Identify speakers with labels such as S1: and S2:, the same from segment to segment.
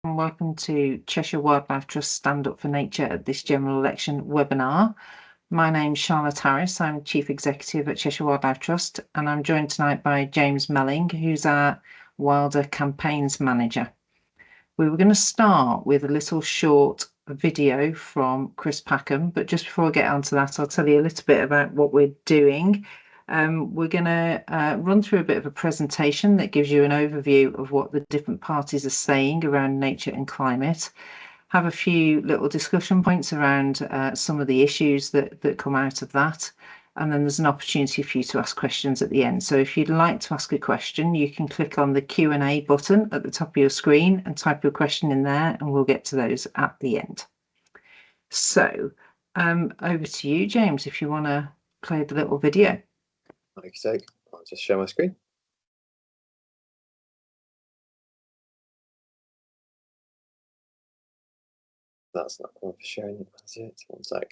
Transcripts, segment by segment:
S1: and welcome to Cheshire Wildlife Trust Stand Up for Nature at this general election webinar. My name's Charlotte Harris. I'm Chief Executive at Cheshire Wildlife Trust, and I'm joined tonight by James Melling, who's our Wilder Campaigns Manager. We were going to start with a little short video from Chris Packham, but just before I get onto that, I'll tell you a little bit about what we're doing. We're going to run through a bit of a presentation that gives you an overview of what the different parties are saying around nature and climate, have a few little discussion points around some of the issues that come out of that, and then there's an opportunity for you to ask questions at the end. So if you'd like to ask a question, you can click on the Q&A button at the top of your screen and type your question in there, and we'll get to those at the end. So over to you, James, if you want to play the little video.
S2: Okay, so I'll just share my screen. That's not one for sharing. That's it. One sec.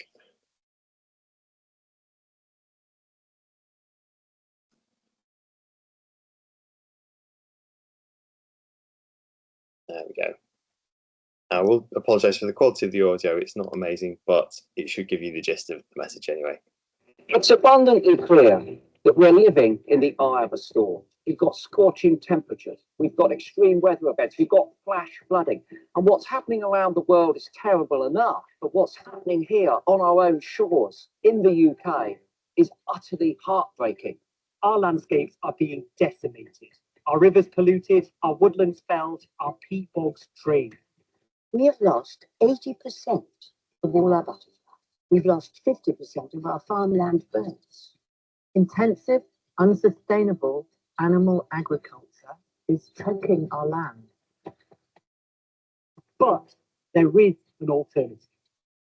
S2: There we go. I will apologise for the quality of the audio. It's not amazing, but it should give you the gist of the message anyway.
S3: It's abundantly clear that we're living in the eye of a storm. We've got scorching temperatures, we've got extreme weather events, we've got flash flooding. And what's happening around the world is terrible enough, but what's happening here on our own shores in the UK is utterly heartbreaking. Our landscapes are being decimated, our rivers polluted, our woodlands felled, our peat bogs drained.
S4: We have lost 80% of all our butterflies. We've lost 50% of our farmland birds.
S5: Intensive, unsustainable animal agriculture is choking our land.
S3: But there is an alternative.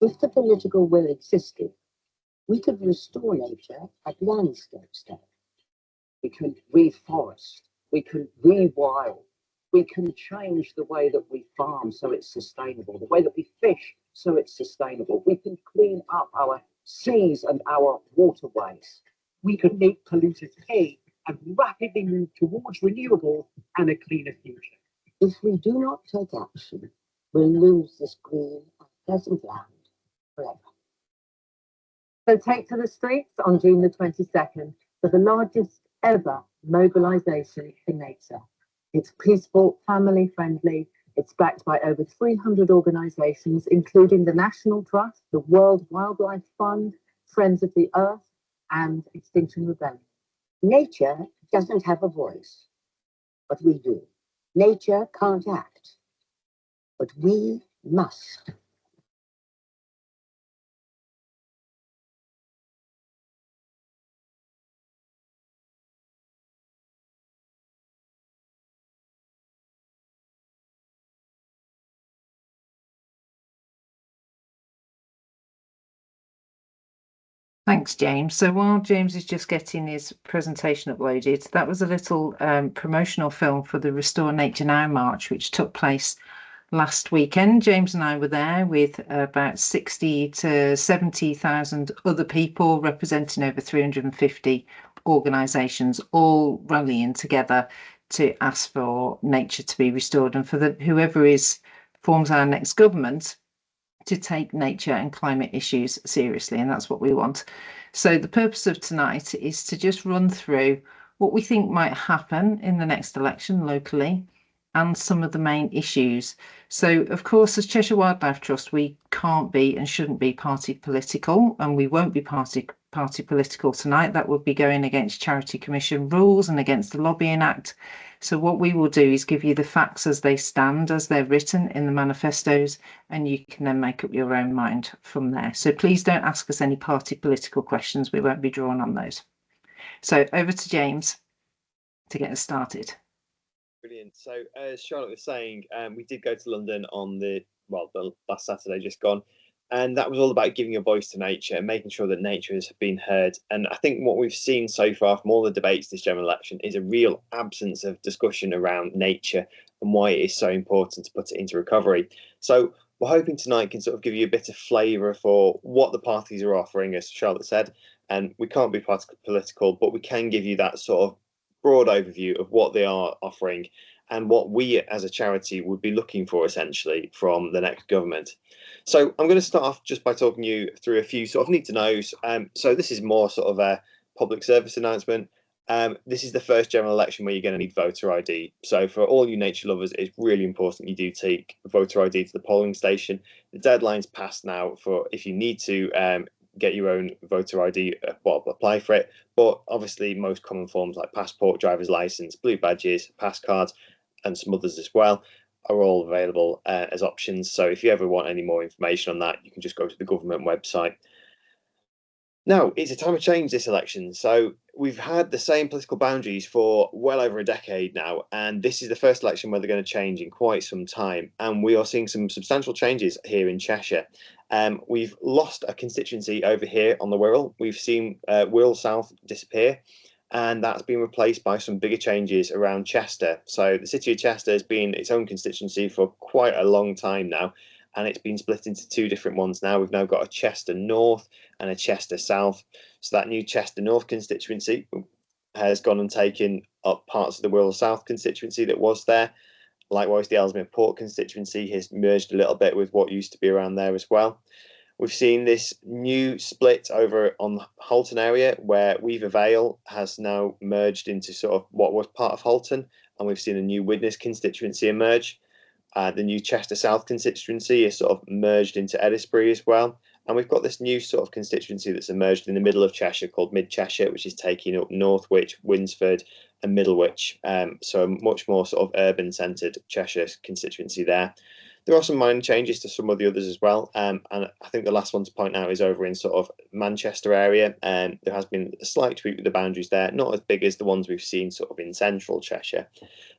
S4: If the political will existed, we could restore nature at landscape scale.
S3: We can reforest, we can rewild, we can change the way that we farm so it's sustainable, the way that we fish so it's sustainable. We can clean up our seas and our waterways. We can make polluters pay and rapidly move towards renewables and a cleaner future.
S4: If we do not take action, we'll lose this green and pleasant land forever.
S5: So take to the streets on June the 22nd for the largest ever mobilisation for nature. It's peaceful, family-friendly. It's backed by over 300 organisations, including the National Trust, the World Wildlife Fund, Friends of the Earth, and Extinction Rebellion.
S4: Nature doesn't have a voice, but we do. Nature can't act, but we must.
S1: Thanks, James. So while James is just getting his presentation uploaded, that was a little promotional film for the Restore Nature Now March, which took place last weekend. James and I were there with about 60 to 70,000 other people representing over 350 organisations, all rallying together to ask for nature to be restored and for whoever forms our next government to take nature and climate issues seriously, and that's what we want. So the purpose of tonight is to just run through what we think might happen in the next election locally and some of the main issues. So of course, as Cheshire Wildlife Trust, we can't be and shouldn't be party political, and we won't be party political tonight. That would be going against Charity Commission rules and against the Lobbying Act. So what we will do is give you the facts as they stand, as they're written in the manifestos, and you can then make up your own mind from there. So please don't ask us any party political questions. We won't be drawn on those. So over to James to get us started.
S2: Brilliant. So as Charlotte was saying, we did go to London on the last Saturday just gone, and that was all about giving a voice to nature and making sure that nature has been heard. And I think what we've seen so far from all the debates this general election is a real absence of discussion around nature and why it is so important to put it into recovery. So we're hoping tonight can sort of give you a bit of flavour for what the parties are offering, as Charlotte said. And we can't be political, but we can give you that sort of broad overview of what they are offering and what we as a charity would be looking for essentially from the next government. So I'm going to start off just by talking you through a few sort of need to knows. So this is more sort of a public service announcement. This is the first general election where you're going to need voter ID. So for all you nature lovers, it's really important you do take voter ID to the polling station. The deadline's passed now for if you need to get your own voter ID, apply for it. But obviously, most common forms like passport, driver's license, blue badges, pass cards, and some others as well are all available as options. So if you ever want any more information on that, you can just go to the government website. Now, it's a time of change, this election. So we've had the same political boundaries for well over a decade now, and this is the first election where they're going to change in quite some time. And we are seeing some substantial changes here in Cheshire. We've lost a constituency over here on the Wirral. We've seen Wirral South disappear, and that's been replaced by some bigger changes around Chester. So the city of Chester has been its own constituency for quite a long time now, and it's been split into two different ones now. We've now got a Chester North and a Chester South. So that new Chester North constituency has gone and taken up parts of the Wirral South constituency that was there. Likewise, the Ellesmere Port constituency has merged a little bit with what used to be around there as well. We've seen this new split over on the Halton area where Weaver Vale has now merged into sort of what was part of Halton, and we've seen a new Widnes constituency emerge. The new Chester South constituency is sort of merged into Eddisbury as well. And we've got this new sort of constituency that's emerged in the middle of Cheshire called Mid Cheshire, which is taking up Northwich, Winsford and Middlewich. So a much more sort of urban centred Cheshire constituency there. There are some minor changes to some of the others as well. And I think the last one to point out is over in sort of Manchester area. There has been a slight tweak with the boundaries there, not as big as the ones we've seen sort of in central Cheshire.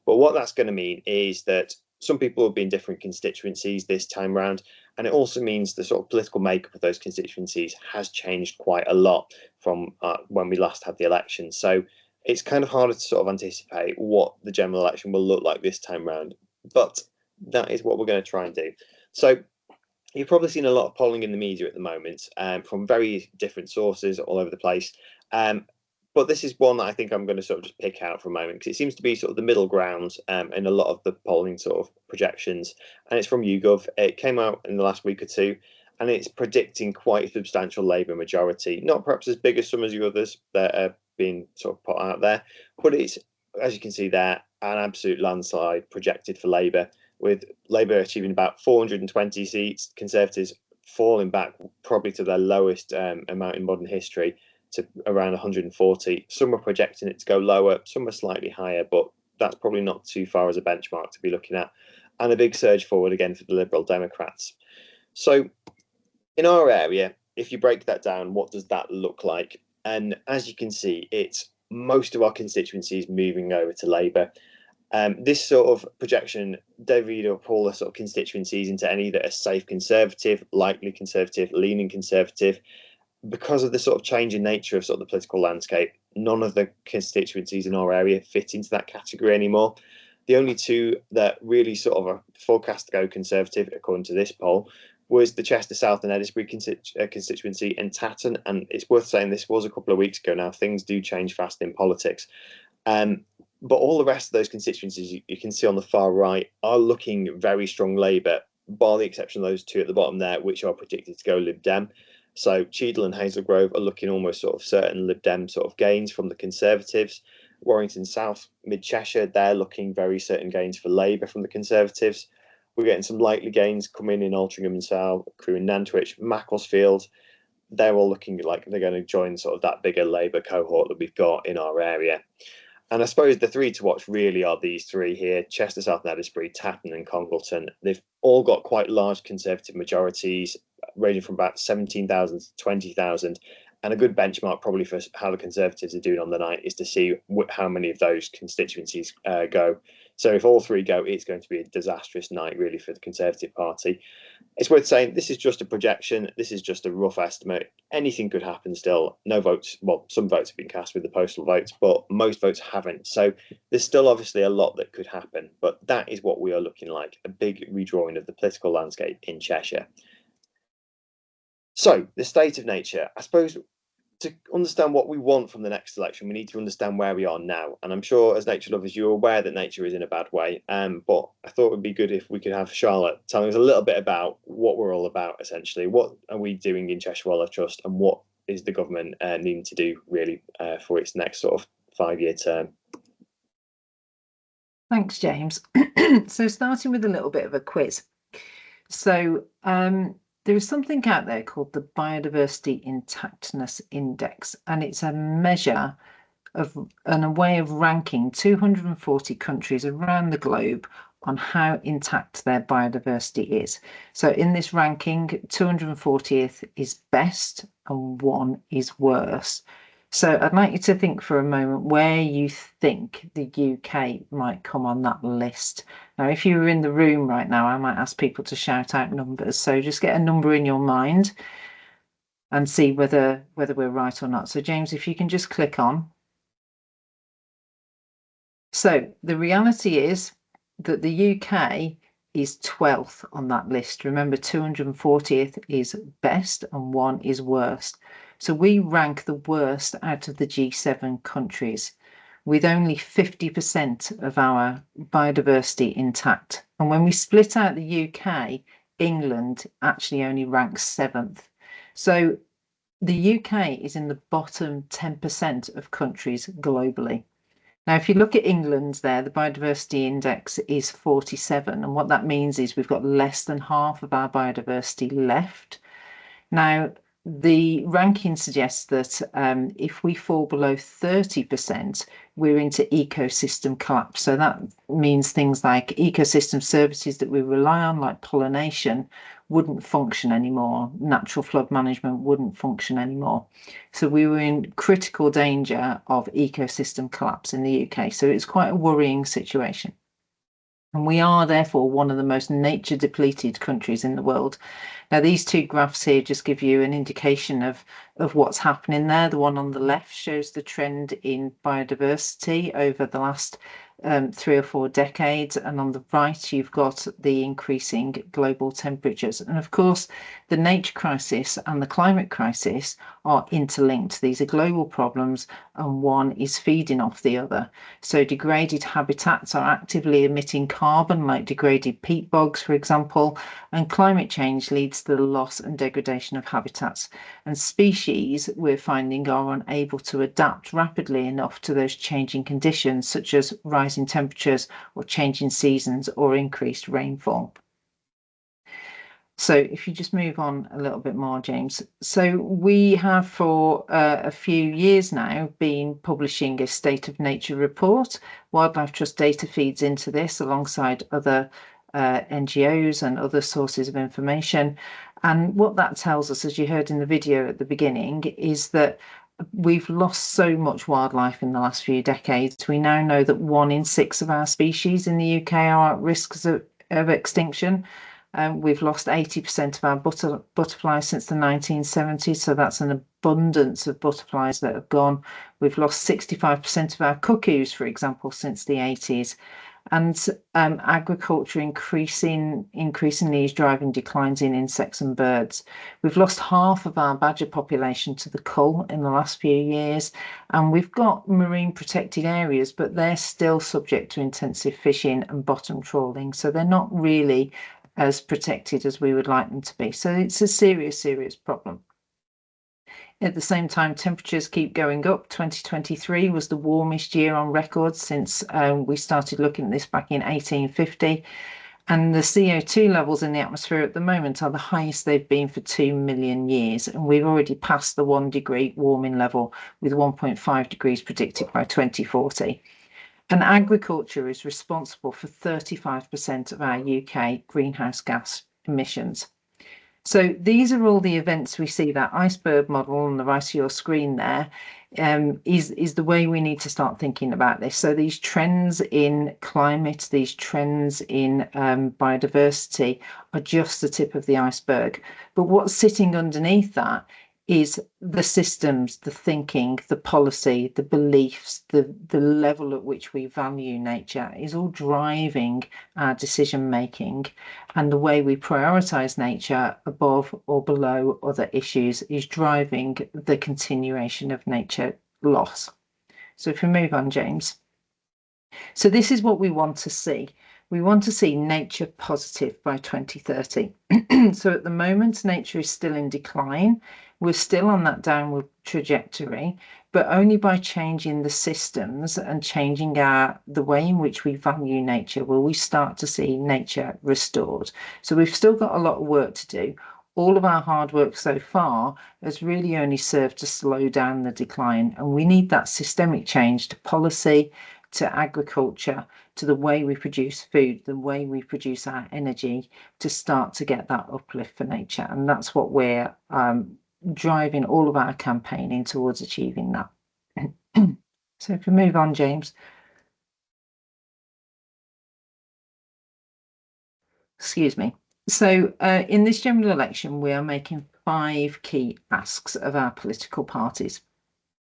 S2: But what that's going to mean is that some people will be in different constituencies this time round, and it also means the sort of political makeup of those constituencies has changed quite a lot from when we last had the election. So it's kind of harder to sort of anticipate what the general election will look like this time round, but that is what we're going to try and do. So you've probably seen a lot of polling in the media at the moment from very different sources all over the place. But this is one that I think I'm going to sort of just pick out for a moment because it seems to be sort of the middle ground in a lot of the polling sort of projections. And it's from YouGov. It came out in the last week or two, and it's predicting quite a substantial Labour majority. Not perhaps as big as some of the others that are being sort of put out there, but it's, as you can see there, an absolute landslide projected for Labour, with Labour achieving about 420 seats, Conservatives falling back probably to their lowest amount in modern history, to around 140. Some are projecting it to go lower, some are slightly higher, but that's probably not too far as a benchmark to be looking at. And a big surge forward again for the Liberal Democrats. So in our area, if you break that down, what does that look like? And as you can see, it's most of our constituencies moving over to Labour. This sort of projection divides up all the sort of constituencies into any that are safe Conservative, likely Conservative, leaning Conservative. Because of the sort of changing nature of sort of the political landscape, none of the constituencies in our area fit into that category anymore. The only two that really sort of are forecast to go Conservative, according to this poll, was the Chester South and Eddisbury constituency and Tatton. And it's worth saying this was a couple of weeks ago now. Things do change fast in politics. But all the rest of those constituencies you can see on the far right are looking very strong Labour, bar the exception of those two at the bottom there, which are predicted to go Lib Dem. So Cheadle and Hazel Grove are looking almost sort of certain Lib Dem sort of gains from the Conservatives. Warrington South, Mid Cheshire, they're looking very certain gains for Labour from the Conservatives. We're getting some likely gains coming in Altrincham and Sale, Crewe and Nantwich, Macclesfield. They're all looking like they're going to join sort of that bigger Labour cohort that we've got in our area. And I suppose the three to watch really are these three here: Chester South and Eddisbury, Tatton and Congleton. They've all got quite large Conservative majorities, ranging from about 17,000 to 20,000. And a good benchmark probably for how the Conservatives are doing on the night is to see how many of those constituencies go. So if all three go, it's going to be a disastrous night really for the Conservative Party. It's worth saying this is just a projection. This is just a rough estimate. Anything could happen still. No votes. Well, some votes have been cast with the postal votes, but most votes haven't. So there's still obviously a lot that could happen. But that is what we are looking like, a big redrawing of the political landscape in Cheshire. So the state of nature, I suppose to understand what we want from the next election, we need to understand where we are now. And I'm sure as nature lovers, you're aware that nature is in a bad way. But I thought it would be good if we could have Charlotte telling us a little bit about what we're all about, essentially. What are we doing in Cheshire Wildlife Trust, and what is the government needing to do really for its next sort of 5-year term?
S1: Thanks, James. So starting with a little bit of a quiz. So there is something out there called the Biodiversity Intactness Index, and it's a measure of and a way of ranking 240 countries around the globe on how intact their biodiversity is. So in this ranking, 240th is best and 1 is worst. So I'd like you to think for a moment where you think the UK might come on that list. Now, if you were in the room right now, I might ask people to shout out numbers. So just get a number in your mind and see whether we're right or not. So James, if you can just click on. So the reality is that the UK is 12th on that list. Remember, 240th is best and 1 is worst. So we rank the worst out of the G7 countries, with only 50% of our biodiversity intact. And when we split out the UK, England actually only ranks 7th. So the UK is in the bottom 10% of countries globally. Now, if you look at England there, the biodiversity index is 47. And what that means is we've got less than half of our biodiversity left. Now, the ranking suggests that if we fall below 30%, we're into ecosystem collapse. So that means things like ecosystem services that we rely on, like pollination, wouldn't function anymore. Natural flood management wouldn't function anymore. So we were in critical danger of ecosystem collapse in the UK. So it's quite a worrying situation. And we are therefore one of the most nature depleted countries in the world. Now, these two graphs here just give you an indication of what's happening there. The one on the left shows the trend in biodiversity over the last 3 or 4 decades. And on the right, you've got the increasing global temperatures. And of course, the nature crisis and the climate crisis are interlinked. These are global problems, and one is feeding off the other. So degraded habitats are actively emitting carbon, like degraded peat bogs, for example, and climate change leads to the loss and degradation of habitats. And species, we're finding, are unable to adapt rapidly enough to those changing conditions, such as rising temperatures or changing seasons or increased rainfall. So if you just move on a little bit more, James. So we have for a few years now been publishing a State of Nature report. Wildlife Trust data feeds into this alongside other NGOs and other sources of information. And what that tells us, as you heard in the video at the beginning, is that we've lost so much wildlife in the last few decades. We now know that 1 in 6 of our species in the UK are at risk of extinction. We've lost 80% of our butterflies since the 1970s, so that's an abundance of butterflies that have gone. We've lost 65% of our cuckoos, for example, since the 80s. And agriculture increasingly is driving declines in insects and birds. We've lost half of our badger population to the cull in the last few years, and we've got marine protected areas, but they're still subject to intensive fishing and bottom trawling, so they're not really as protected as we would like them to be. So it's a serious problem. At the same time, temperatures keep going up. 2023 was the warmest year on record since we started looking at this back in 1850. And the CO2 levels in the atmosphere at the moment are the highest they've been for 2 million years. And we've already passed the 1 degree warming level, with 1.5 degrees predicted by 2040. And agriculture is responsible for 35% of our UK greenhouse gas emissions. So these are all the events we see. That iceberg model on the right of your screen there is the way we need to start thinking about this. So these trends in climate, these trends in biodiversity are just the tip of the iceberg. But what's sitting underneath that is the systems, the thinking, the policy, the beliefs, the level at which we value nature is all driving our decision making, and the way we prioritize nature above or below other issues is driving the continuation of nature loss. So if we move on, James. So this is what we want to see. We want to see nature positive by 2030. So at the moment, nature is still in decline. We're still on that downward trajectory, but only by changing the systems and changing the way in which we value nature will we start to see nature restored. So we've still got a lot of work to do. All of our hard work so far has really only served to slow down the decline, and we need that systemic change to policy, to agriculture, to the way we produce food, the way we produce our energy, to start to get that uplift for nature. And that's what we're driving all of our campaigning towards achieving that. So if we move on, James. Excuse me. So in this general election, we are making 5 key asks of our political parties,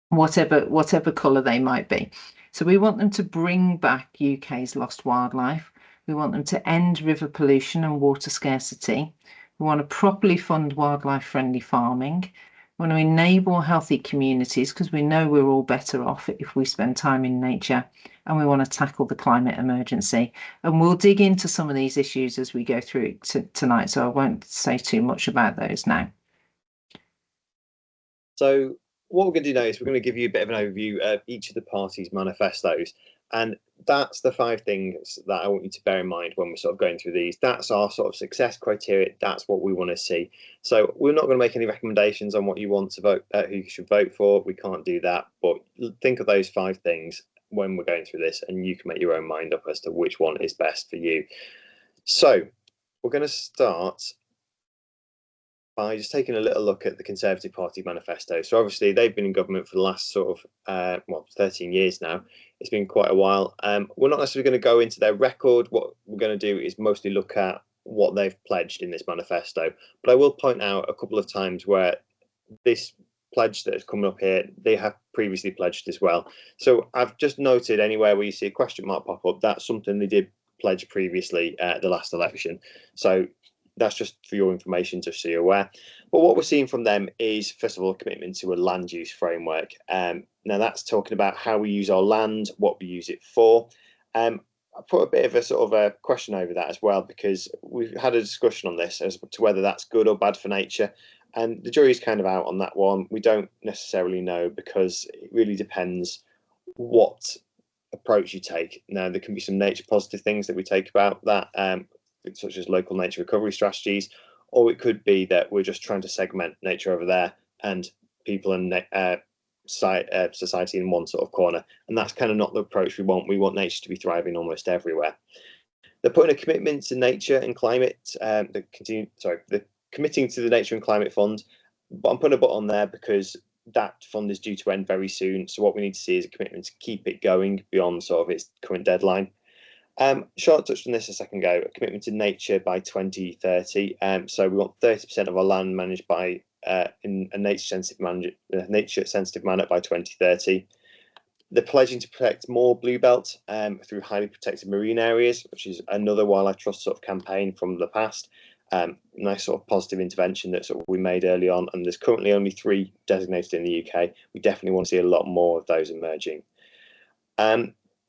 S1: whatever colour they might be. So we want them to bring back UK's lost wildlife. We want them to end river pollution and water scarcity. We want to properly fund wildlife-friendly farming. We want to enable healthy communities because we know we're all better off if we spend time in nature. And we want to tackle the climate emergency. And we'll dig into some of these issues as we go through tonight, so I won't say too much about those now.
S2: So what we're going to do now is we're going to give you a bit of an overview of each of the parties' manifestos. And that's the 5 things that I want you to bear in mind when we're sort of going through these. That's our sort of success criteria. That's what we want to see. So we're not going to make any recommendations on what you want to vote, who you should vote for. We can't do that. But think of those 5 things when we're going through this, and you can make your own mind up as to which one is best for you. So we're going to start by just taking a little look at the Conservative Party manifesto. So obviously they've been in government for the last sort of 13 years now. It's been quite a while. We're not necessarily going to go into their record. What we're going to do is mostly look at what they've pledged in this manifesto. But I will point out a couple of times where this pledge that is coming up here, they have previously pledged as well. So I've just noted anywhere where you see a question mark pop up, that's something they did pledge previously at the last election. So that's just for your information, just so you're aware. But what we're seeing from them is, first of all, a commitment to a land use framework. Now that's talking about how we use our land, what we use it for. I put a bit of a sort of a question over that as well, because we've had a discussion on this as to whether that's good or bad for nature. And the jury's kind of out on that one. We don't necessarily know, because it really depends what approach you take. Now, there can be some nature positive things that we take about that, such as local nature recovery strategies, or it could be that we're just trying to segment nature over there and people and society in one sort of corner. And that's kind of not the approach we want. We want nature to be thriving almost everywhere. They're putting a commitment to nature and climate, the committing to the Nature and Climate Fund, but I'm putting a button on there because that fund is due to end very soon. So what we need to see is a commitment to keep it going beyond sort of its current deadline. Charlotte touched on this a second ago, a commitment to nature by 2030. So we want 30% of our land managed by in a nature-sensitive manner by 2030. They're pledging to protect more bluebelt through highly protected marine areas, which is another wildlife trust sort of campaign from the past. Nice sort of positive intervention that sort of we made early on, and there's currently only 3 designated in the UK. We definitely want to see a lot more of those emerging.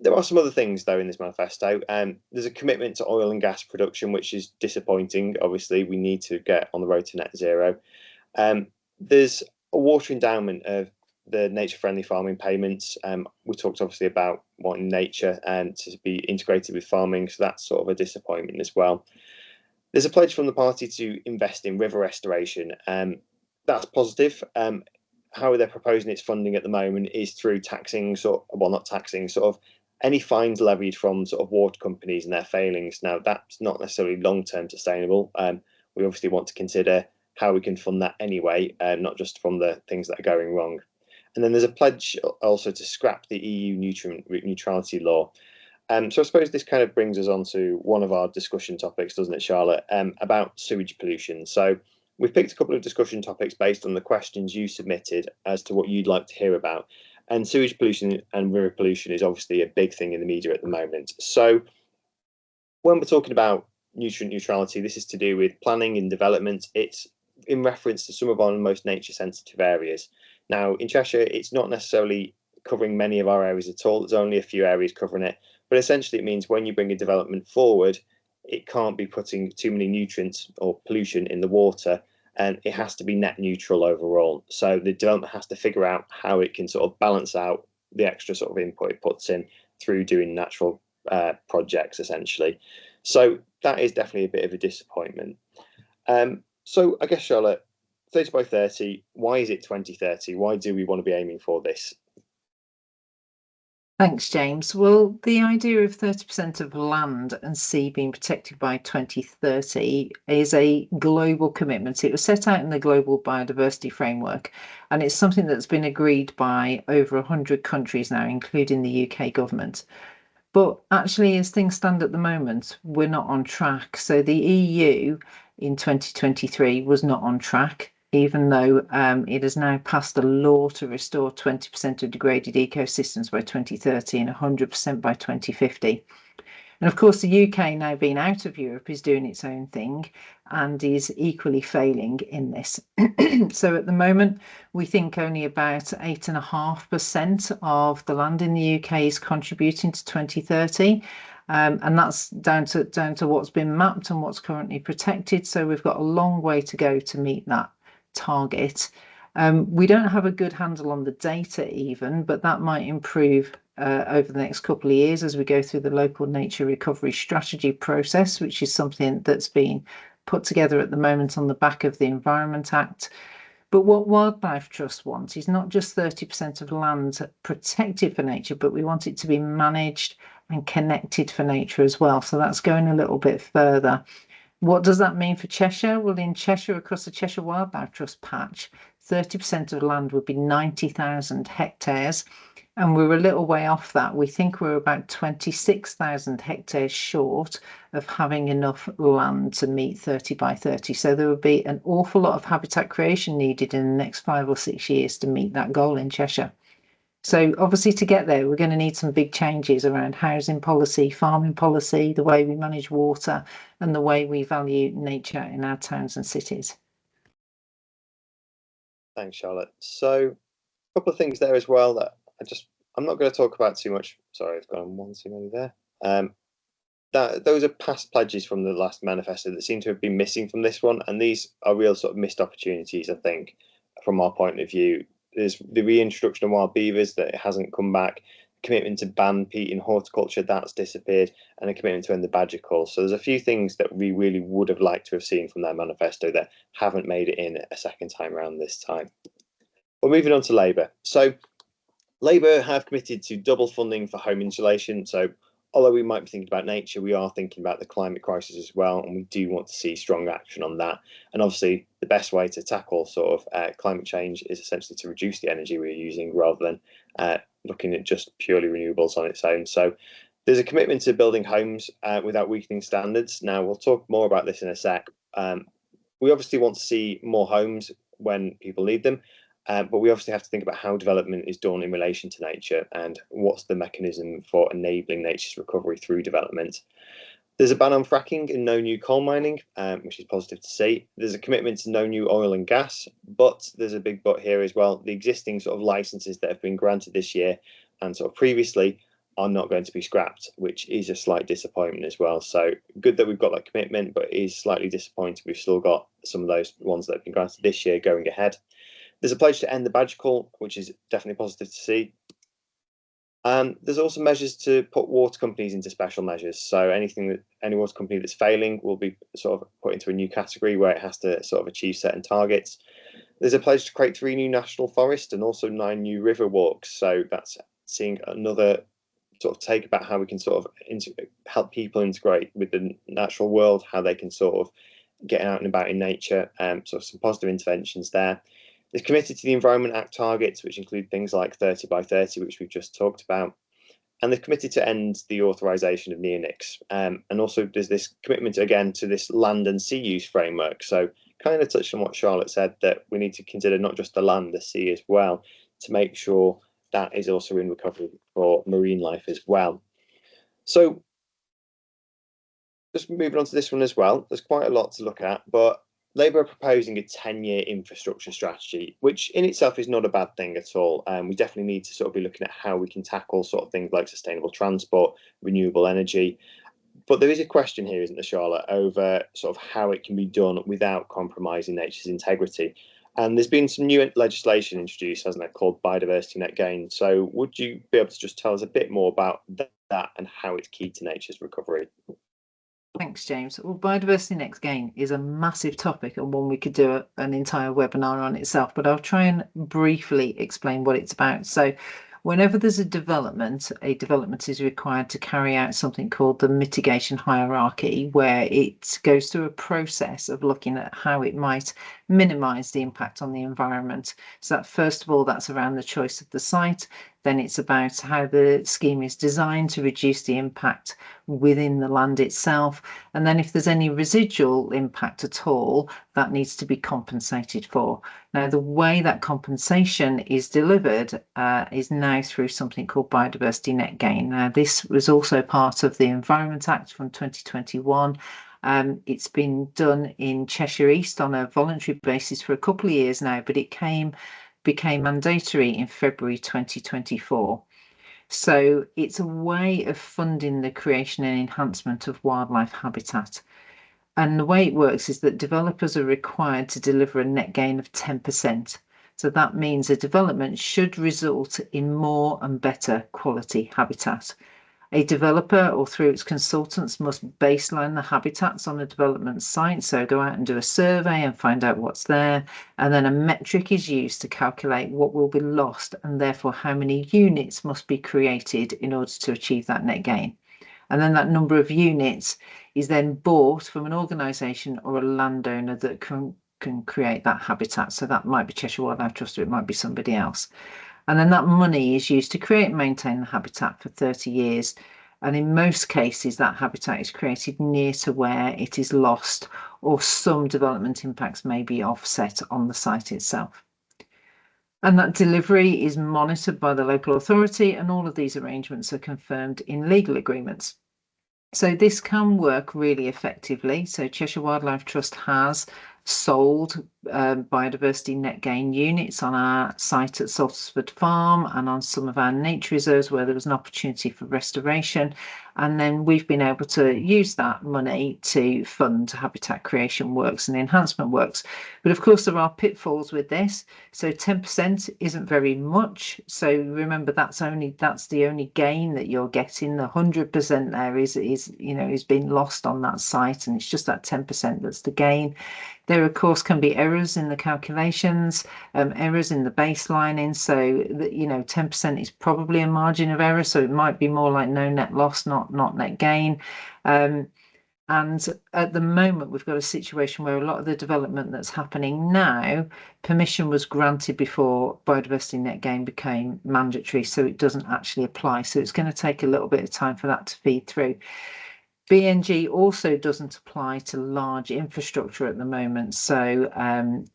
S2: There are some other things, though, in this manifesto. There's a commitment to oil and gas production, which is disappointing. Obviously, we need to get on the road to net zero. There's a water endowment of the nature-friendly farming payments. We talked, obviously, about wanting nature to be integrated with farming, so that's sort of a disappointment as well. There's a pledge from the party to invest in river restoration. That's positive. How they're proposing its funding at the moment is through taxing, not taxing, sort of any fines levied from sort of water companies and their failings. Now, that's not necessarily long-term sustainable. We obviously want to consider how we can fund that anyway, not just from the things that are going wrong. And then there's a pledge also to scrap the EU nutrient neutrality law. So I suppose this kind of brings us on to one of our discussion topics, doesn't it, Charlotte, about sewage pollution. So we've picked a couple of discussion topics based on the questions you submitted as to what you'd like to hear about. And sewage pollution and river pollution is obviously a big thing in the media at the moment. So when we're talking about nutrient neutrality, this is to do with planning and development. It's in reference to some of our most nature sensitive areas. Now in Cheshire, it's not necessarily covering many of our areas at all. There's only a few areas covering it, but essentially it means when you bring a development forward, it can't be putting too many nutrients or pollution in the water, and it has to be net neutral overall. So the development has to figure out how it can sort of balance out the extra sort of input it puts in through doing natural projects essentially. So that is definitely a bit of a disappointment. So I guess, Charlotte, 30 by 30, why is it 2030? Why do we want to be aiming for this?
S1: Thanks, James. Well, the idea of 30% of land and sea being protected by 2030 is a global commitment. It was set out in the Global Biodiversity Framework, and it's something that's been agreed by over 100 countries now, including the UK government. But actually, as things stand at the moment, we're not on track. So the EU in 2023 was not on track, even though it has now passed a law to restore 20% of degraded ecosystems by 2030 and 100% by 2050. And of course, the UK, now being out of Europe, is doing its own thing and is equally failing in this. So at the moment, we think only about 8.5% of the land in the UK is contributing to 2030. And that's down to what's been mapped and what's currently protected. So we've got a long way to go to meet that target. We don't have a good handle on the data even, but that might improve over the next couple of years as we go through the local nature recovery strategy process, which is something that's being put together at the moment on the back of the Environment Act. But what Wildlife Trust wants is not just 30% of land protected for nature, but we want it to be managed and connected for nature as well. So that's going a little bit further. What does that mean for Cheshire? Well, in Cheshire, across the Cheshire Wildlife Trust patch, 30% of land would be 90,000 hectares. And we're a little way off that. We think we're about 26,000 hectares short of having enough land to meet 30 by 30. So there would be an awful lot of habitat creation needed in the next 5 or 6 years to meet that goal in Cheshire. So obviously to get there, we're going to need some big changes around housing policy, farming policy, the way we manage water, and the way we value nature in our towns and cities.
S2: Thanks, Charlotte. So a couple of things there as well that I'm not going to talk about too much. Sorry, I've gone one too many there. Those are past pledges from the last manifesto that seem to have been missing from this one, and these are real sort of missed opportunities, I think, from our point of view. There's the reintroduction of wild beavers that hasn't come back, commitment to ban peat in horticulture that's disappeared, and a commitment to end the badger cull. So there's a few things that we really would have liked to have seen from their manifesto that haven't made it in a second time around this time. Well, moving on to Labour. So Labour have committed to double funding for home insulation. So although we might be thinking about nature, we are thinking about the climate crisis as well, and we do want to see strong action on that. And obviously, the best way to tackle sort of climate change is essentially to reduce the energy we're using rather than looking at just purely renewables on its own. So there's a commitment to building homes without weakening standards. Now, we'll talk more about this in a sec. We obviously want to see more homes when people need them. But we obviously have to think about how development is done in relation to nature and what's the mechanism for enabling nature's recovery through development. There's a ban on fracking and no new coal mining, which is positive to see. There's a commitment to no new oil and gas, but there's a big but here as well. The existing sort of licenses that have been granted this year and sort of previously are not going to be scrapped, which is a slight disappointment as well. So good that we've got that commitment, but it is slightly disappointing we've still got some of those ones that have been granted this year going ahead. There's a pledge to end the badger cull, which is definitely positive to see. And there's also measures to put water companies into special measures. So any water company that's failing will be sort of put into a new category where it has to sort of achieve certain targets. There's a pledge to create 3 new national forests and also 9 new river walks. So that's seeing another sort of take about how we can sort of help people integrate with the natural world, how they can sort of get out and about in nature. So some positive interventions there. They're committed to the Environment Act targets, which include things like 30 by 30, which we've just talked about. And they've committed to end the authorisation of neonics. And also there's this commitment, again, to this land and sea use framework. So kind of touched on what Charlotte said, that we need to consider not just the land, the sea as well, to make sure that is also in recovery for marine life as well. So just moving on to this one as well, there's quite a lot to look at, but Labour are proposing a 10-year infrastructure strategy, which in itself is not a bad thing at all. We definitely need to sort of be looking at how we can tackle sort of things like sustainable transport, renewable energy. But there is a question here, isn't there, Charlotte, over sort of how it can be done without compromising nature's integrity. And there's been some new legislation introduced, hasn't it, called Biodiversity Net Gain. So would you be able to just tell us a bit more about that and how it's key to nature's recovery?
S1: Thanks, James. Well, Biodiversity Net Gain is a massive topic and one we could do an entire webinar on itself, but I'll try and briefly explain what it's about. So whenever there's a development is required to carry out something called the mitigation hierarchy, where it goes through a process of looking at how it might minimise the impact on the environment. So that, first of all, that's around the choice of the site. Then it's about how the scheme is designed to reduce the impact within the land itself. And then if there's any residual impact at all, that needs to be compensated for. Now, the way that compensation is delivered is now through something called Biodiversity Net Gain. Now, this was also part of the Environment Act from 2021. It's been done in Cheshire East on a voluntary basis for a couple of years now, but it became mandatory in February 2024. So it's a way of funding the creation and enhancement of wildlife habitat. And the way it works is that developers are required to deliver a net gain of 10%. So that means a development should result in more and better quality habitat. A developer or through its consultants must baseline the habitats on the development site, so go out and do a survey and find out what's there, and then a metric is used to calculate what will be lost and therefore how many units must be created in order to achieve that net gain. And then that number of units is then bought from an organisation or a landowner that can create that habitat. So that might be Cheshire Wildlife Trust or it might be somebody else. And then that money is used to create and maintain the habitat for 30 years. And in most cases, that habitat is created near to where it is lost, or some development impacts may be offset on the site itself. And that delivery is monitored by the local authority, and all of these arrangements are confirmed in legal agreements. So this can work really effectively. So Cheshire Wildlife Trust has sold biodiversity net gain units on our site at Saltersford Farm and on some of our nature reserves where there was an opportunity for restoration. And then we've been able to use that money to fund habitat creation works and enhancement works. But of course, there are pitfalls with this. So 10% isn't very much. So remember, that's the only gain that you're getting. The 100% there is being lost on that site, and it's just that 10% that's the gain. There, of course, can be errors in the calculations, errors in the baselining. So that 10% is probably a margin of error. So it might be more like no net loss, not net gain. And at the moment, we've got a situation where a lot of the development that's happening now, permission was granted before biodiversity net gain became mandatory, so it doesn't actually apply. So it's going to take a little bit of time for that to feed through. BNG also doesn't apply to large infrastructure at the moment. So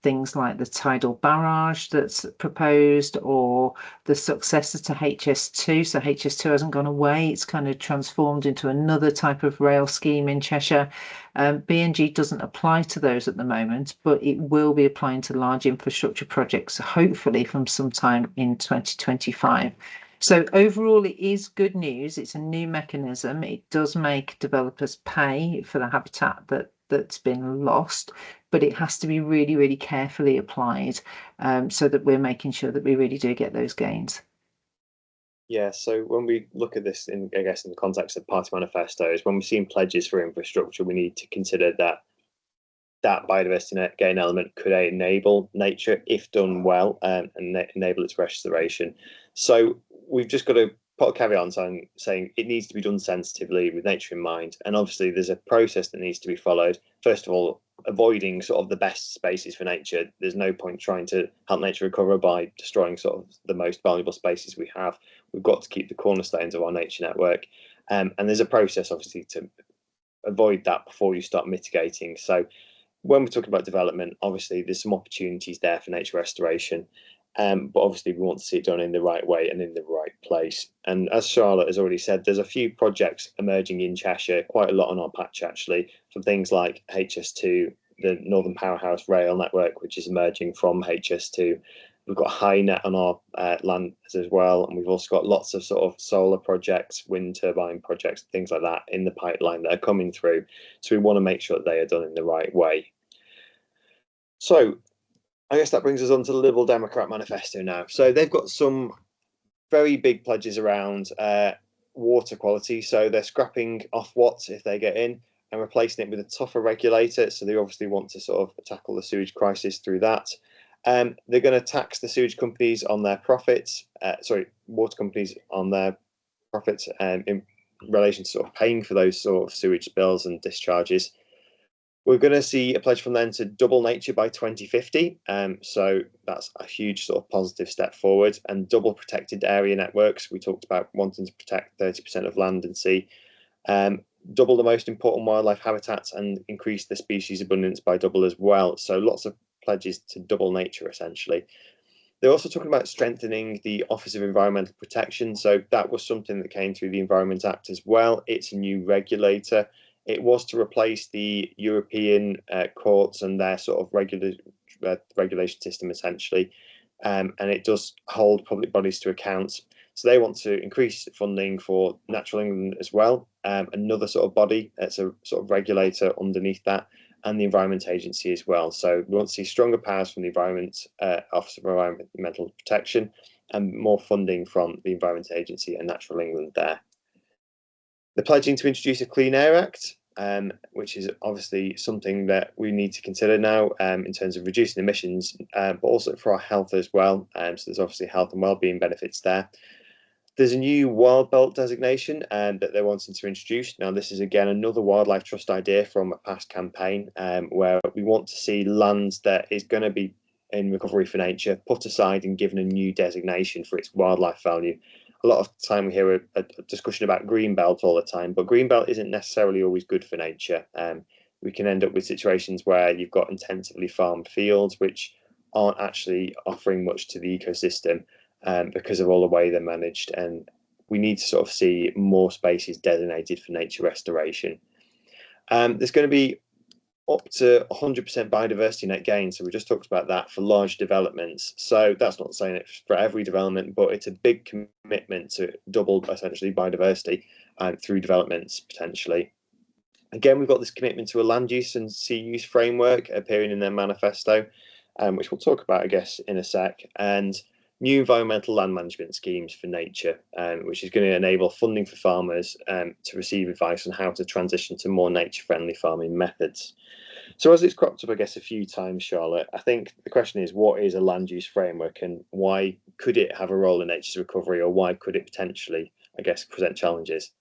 S1: things like the tidal barrage that's proposed, or the successor to HS2. So HS2 hasn't gone away. It's kind of transformed into another type of rail scheme in Cheshire. BNG doesn't apply to those at the moment, but it will be applying to large infrastructure projects, hopefully from sometime in 2025. So overall, it is good news. It's a new mechanism. It does make developers pay for the habitat that's been lost, but it has to be really, really carefully applied so that we're making sure that we really do get those gains.
S2: Yeah, so when we look at this, in the context of party manifestos, when we've seen pledges for infrastructure, we need to consider that biodiversity net gain element could enable nature if done well, and enable its restoration. So we've just got to put a caveat on saying it needs to be done sensitively with nature in mind. And obviously there's a process that needs to be followed. First of all, avoiding sort of the best spaces for nature. There's no point trying to help nature recover by destroying sort of the most valuable spaces we have. We've got to keep the cornerstones of our nature network. And there's a process obviously to avoid that before you start mitigating. So when we're talking about development, obviously there's some opportunities there for nature restoration, but obviously we want to see it done in the right way and in the right place. And as Charlotte has already said, there's a few projects emerging in Cheshire, quite a lot on our patch actually, from things like HS2, the Northern Powerhouse Rail Network, which is emerging from HS2. We've got HyNet on our land as well, and we've also got lots of sort of solar projects, wind turbine projects, things like that in the pipeline that are coming through. So we want to make sure that they are done in the right way. So I guess that brings us on to the Liberal Democrat manifesto now. So they've got some very big pledges around water quality. So they're scrapping Ofwat if they get in and replacing it with a tougher regulator. So they obviously want to sort of tackle the sewage crisis through that. They're going to tax the sewage companies on their profits, water companies on their profits in relation to sort of paying for those sort of sewage bills and discharges. We're going to see a pledge from them to double nature by 2050. So that's a huge sort of positive step forward, and double protected area networks. We talked about wanting to protect 30% of land and sea. Double the most important wildlife habitats and increase the species abundance by double as well. So lots of pledges to double nature essentially. They're also talking about strengthening the Office of Environmental Protection. So that was something that came through the Environment Act as well. It's a new regulator. It was to replace the European courts and their sort of regulation system essentially. And it does hold public bodies to account. So they want to increase funding for Natural England as well. Another sort of body that's a sort of regulator underneath that, and the Environment Agency as well. So we want to see stronger powers from the Office of Environmental Protection and more funding from the Environment Agency and Natural England there. They're pledging to introduce a Clean Air Act, which is obviously something that we need to consider now in terms of reducing emissions, but also for our health as well. So there's obviously health and wellbeing benefits there. There's a new wild belt designation that they're wanting to introduce. Now, this is again another Wildlife Trust idea from a past campaign where we want to see land that is going to be in recovery for nature put aside and given a new designation for its wildlife value. A lot of the time we hear a discussion about green belt all the time, but green belt isn't necessarily always good for nature. We can end up with situations where you've got intensively farmed fields which aren't actually offering much to the ecosystem because of all the way they're managed, and we need to sort of see more spaces designated for nature restoration. There's going to be up to 100% biodiversity net gain. So we just talked about that for large developments. So that's not saying it's for every development, but it's a big commitment to double essentially biodiversity through developments potentially. Again, we've got this commitment to a land use and sea use framework appearing in their manifesto, which we'll talk about, I guess, in a sec, and new environmental land management schemes for nature, which is going to enable funding for farmers to receive advice on how to transition to more nature-friendly farming methods. So as it's cropped up, I guess, a few times, Charlotte, I think the question is, what is a land use framework and why could it have a role in nature's recovery, or why could it potentially, I guess, present challenges?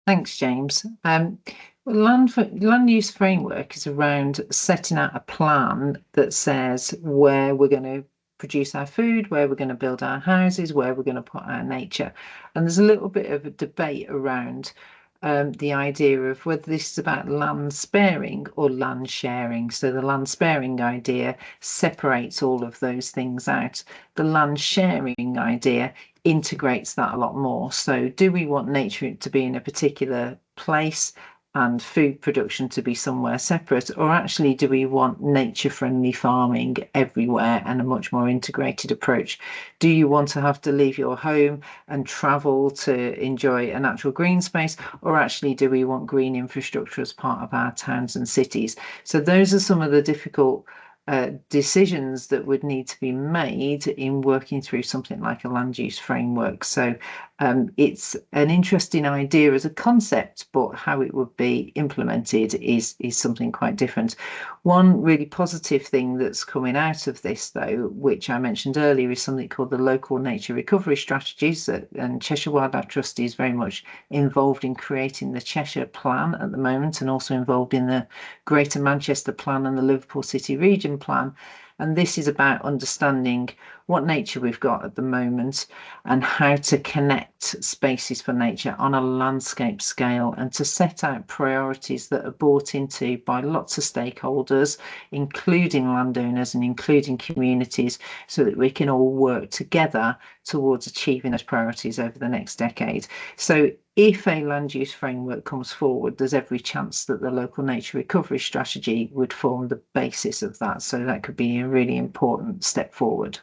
S1: Thanks, James. Land use framework is around setting out a plan that says where we're going to produce our food, where we're going to build our houses, where we're going to put our nature. And there's a little bit of a debate around the idea of whether this is about land sparing or land sharing. So the land sparing idea separates all of those things out. The land sharing idea integrates that a lot more. So do we want nature to be in a particular place and food production to be somewhere separate, or actually do we want nature-friendly farming everywhere and a much more integrated approach? Do you want to have to leave your home and travel to enjoy a natural green space, or actually do we want green infrastructure as part of our towns and cities? So those are some of the difficult decisions that would need to be made in working through something like a land use framework. So it's an interesting idea as a concept, but how it would be implemented is something quite different. One really positive thing that's coming out of this, though, which I mentioned earlier, is something called the local nature recovery strategies, and Cheshire Wildlife Trust is very much involved in creating the Cheshire Plan at the moment, and also involved in the Greater Manchester Plan and the Liverpool City Region Plan. And this is about understanding what nature we've got at the moment and how to connect spaces for nature on a landscape scale, and to set out priorities that are bought into by lots of stakeholders, including landowners and including communities, so that we can all work together towards achieving those priorities over the next decade. So if a land use framework comes forward, there's every chance that the local nature recovery strategy would form the basis of that. So that could be a really important step forward.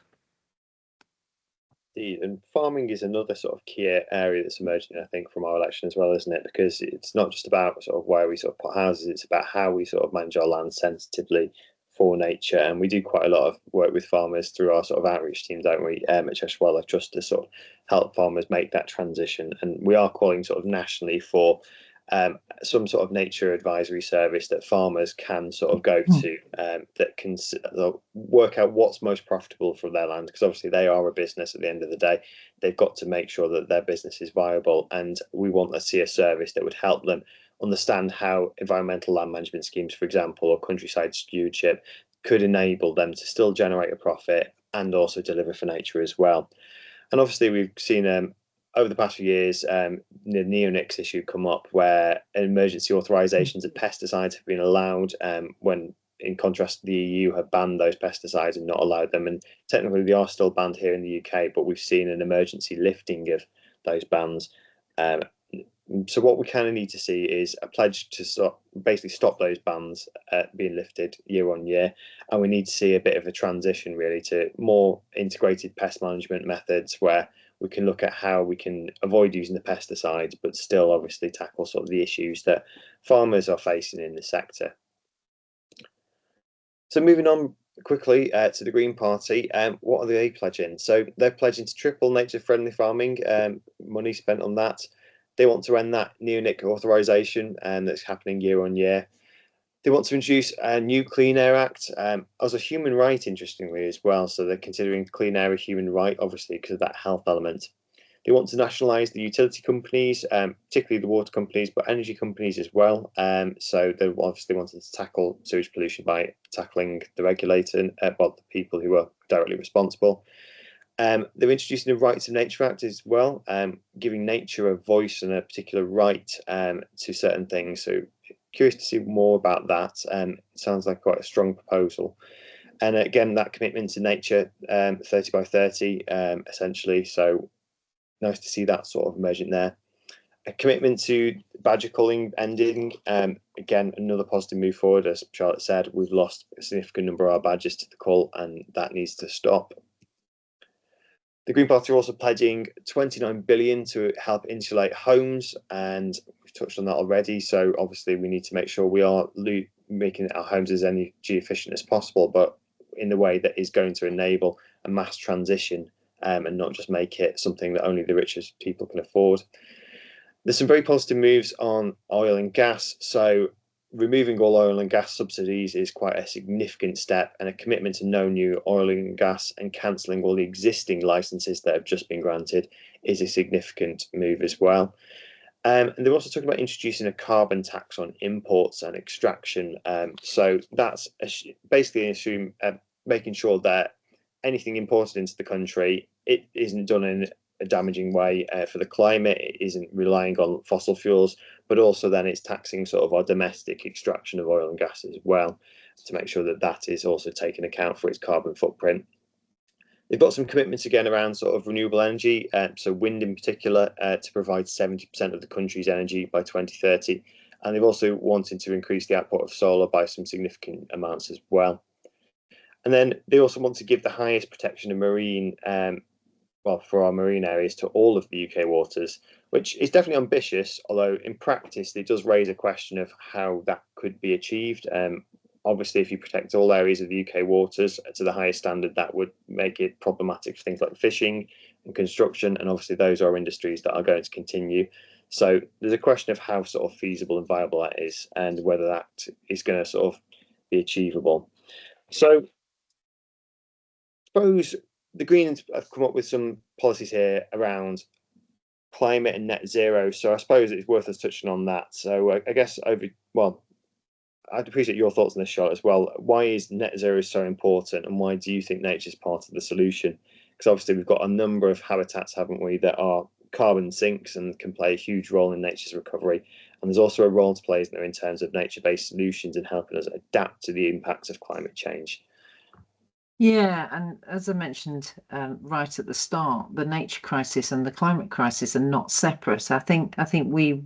S2: Indeed, and farming is another sort of key area that's emerging, I think, from our election as well, isn't it? Because it's not just about sort of where we sort of put houses; it's about how we sort of manage our land sensitively for nature. And we do quite a lot of work with farmers through our sort of outreach team, don't we, at Cheshire Wildlife Trust, to sort of help farmers make that transition. And we are calling sort of nationally for some sort of nature advisory service that farmers can sort of go to, that can work out what's most profitable from their land, because obviously they are a business at the end of the day. They've got to make sure that their business is viable, and we want to see a service that would help them understand how environmental land management schemes, for example, or countryside stewardship, could enable them to still generate a profit and also deliver for nature as well. And obviously we've seen over the past few years, the neonics issue come up, where emergency authorisations of pesticides have been allowed, when in contrast the EU have banned those pesticides and not allowed them. And technically they are still banned here in the UK, but we've seen an emergency lifting of those bans. So what we kind of need to see is a pledge to basically stop those bans being lifted year on year, and we need to see a bit of a transition really to more integrated pest management methods, where we can look at how we can avoid using the pesticides but still obviously tackle sort of the issues that farmers are facing in the sector. So moving on quickly to the Green Party, what are they pledging? So they're pledging to triple nature-friendly farming, money spent on that. They want to end that neonic authorisation that's happening year on year. They want to introduce a new Clean Air Act as a human right, interestingly, as well. So they're considering clean air a human right, obviously, because of that health element. They want to nationalise the utility companies, particularly the water companies, but energy companies as well. So they obviously wanted to tackle sewage pollution by tackling the regulator, well, the people who are directly responsible. They're introducing the Rights of Nature Act as well, giving nature a voice and a particular right to certain things. So curious to see more about that. It sounds like quite a strong proposal. And again, that commitment to nature, 30 by 30, essentially. So nice to see that sort of emerging there. A commitment to badger culling ending. Again, another positive move forward. As Charlotte said, we've lost a significant number of our badgers to the cull, and that needs to stop. The Green Party are also pledging 29 billion to help insulate homes, and we've touched on that already. So obviously we need to make sure we are making our homes as energy efficient as possible, but in the way that is going to enable a mass transition, and not just make it something that only the richest people can afford. There's some very positive moves on oil and gas. So removing all oil and gas subsidies is quite a significant step, and a commitment to no new oil and gas and cancelling all the existing licenses that have just been granted is a significant move as well. And they're also talking about introducing a carbon tax on imports and extraction. So that's basically making sure that anything imported into the country, it isn't done in a damaging way for the climate. It isn't relying on fossil fuels, but also then it's taxing sort of our domestic extraction of oil and gas as well, to make sure that that is also taken account for its carbon footprint. They've got some commitments again around sort of renewable energy, so wind in particular, to provide 70% of the country's energy by 2030. And they've also wanted to increase the output of solar by some significant amounts as well. And then they also want to give the highest protection of marine, for our marine areas to all of the UK waters, which is definitely ambitious, although in practice it does raise a question of how that could be achieved. Obviously, if you protect all areas of the UK waters to the highest standard, that would make it problematic for things like fishing and construction, and obviously those are industries that are going to continue. So there's a question of how sort of feasible and viable that is, and whether that is going to sort of be achievable. So I suppose the Greens have come up with some policies here around climate and net zero. So I suppose it's worth us touching on that. So I guess I'd appreciate your thoughts on this, Charlotte, as well. Why is net zero so important, and why do you think nature is part of the solution? Because obviously we've got a number of habitats, haven't we, that are carbon sinks and can play a huge role in nature's recovery. And there's also a role to play, isn't there, in terms of nature-based solutions and helping us adapt to the impacts of climate change.
S1: Yeah, and as I mentioned right at the start, the nature crisis and the climate crisis are not separate. I think we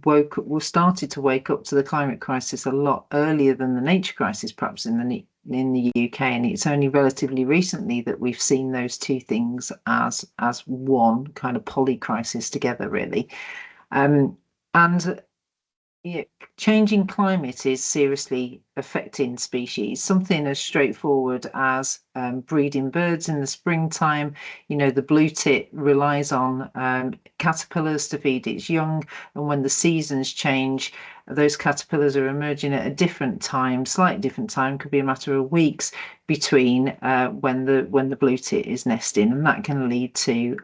S1: started to wake up to the climate crisis a lot earlier than the nature crisis, perhaps in the UK, and it's only relatively recently that we've seen those two things as one kind of poly crisis together, really. And yeah, changing climate is seriously affecting species. Something as straightforward as breeding birds in the springtime. You know, the blue tit relies on caterpillars to feed its young, and when the seasons change, those caterpillars are emerging at a different time, slightly different time, could be a matter of weeks between when the blue tit is nesting, and that can lead to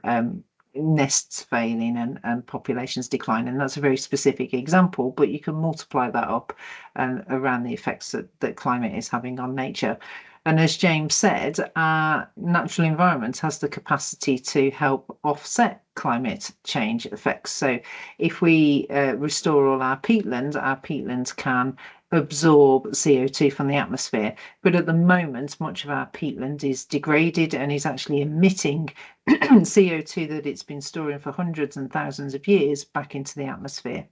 S1: nests failing and populations decline. And that's a very specific example, but you can multiply that up around the effects that climate is having on nature. And as James said, our natural environment has the capacity to help offset climate change effects. So if we restore all our peatlands can absorb CO2 from the atmosphere. But at the moment, much of our peatland is degraded and is actually emitting CO2 that it's been storing for hundreds and thousands of years back into the atmosphere.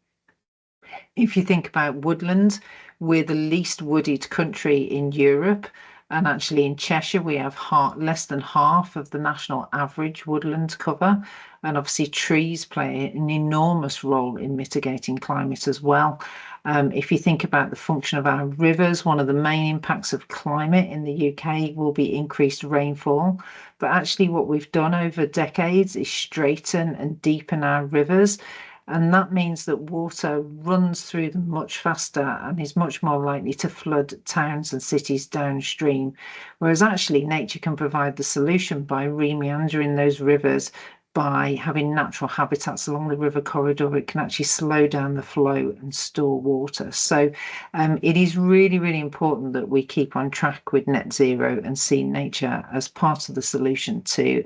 S1: If you think about woodland, we're the least wooded country in Europe. And actually in Cheshire, we have less than half of the national average woodland cover. And obviously trees play an enormous role in mitigating climate as well. If you think about the function of our rivers, one of the main impacts of climate in the UK will be increased rainfall. But actually what we've done over decades is straighten and deepen our rivers. And that means that water runs through them much faster and is much more likely to flood towns and cities downstream. Whereas actually nature can provide the solution by remeandering those rivers, by having natural habitats along the river corridor. It can actually slow down the flow and store water. So it is really, really important that we keep on track with net zero and see nature as part of the solution to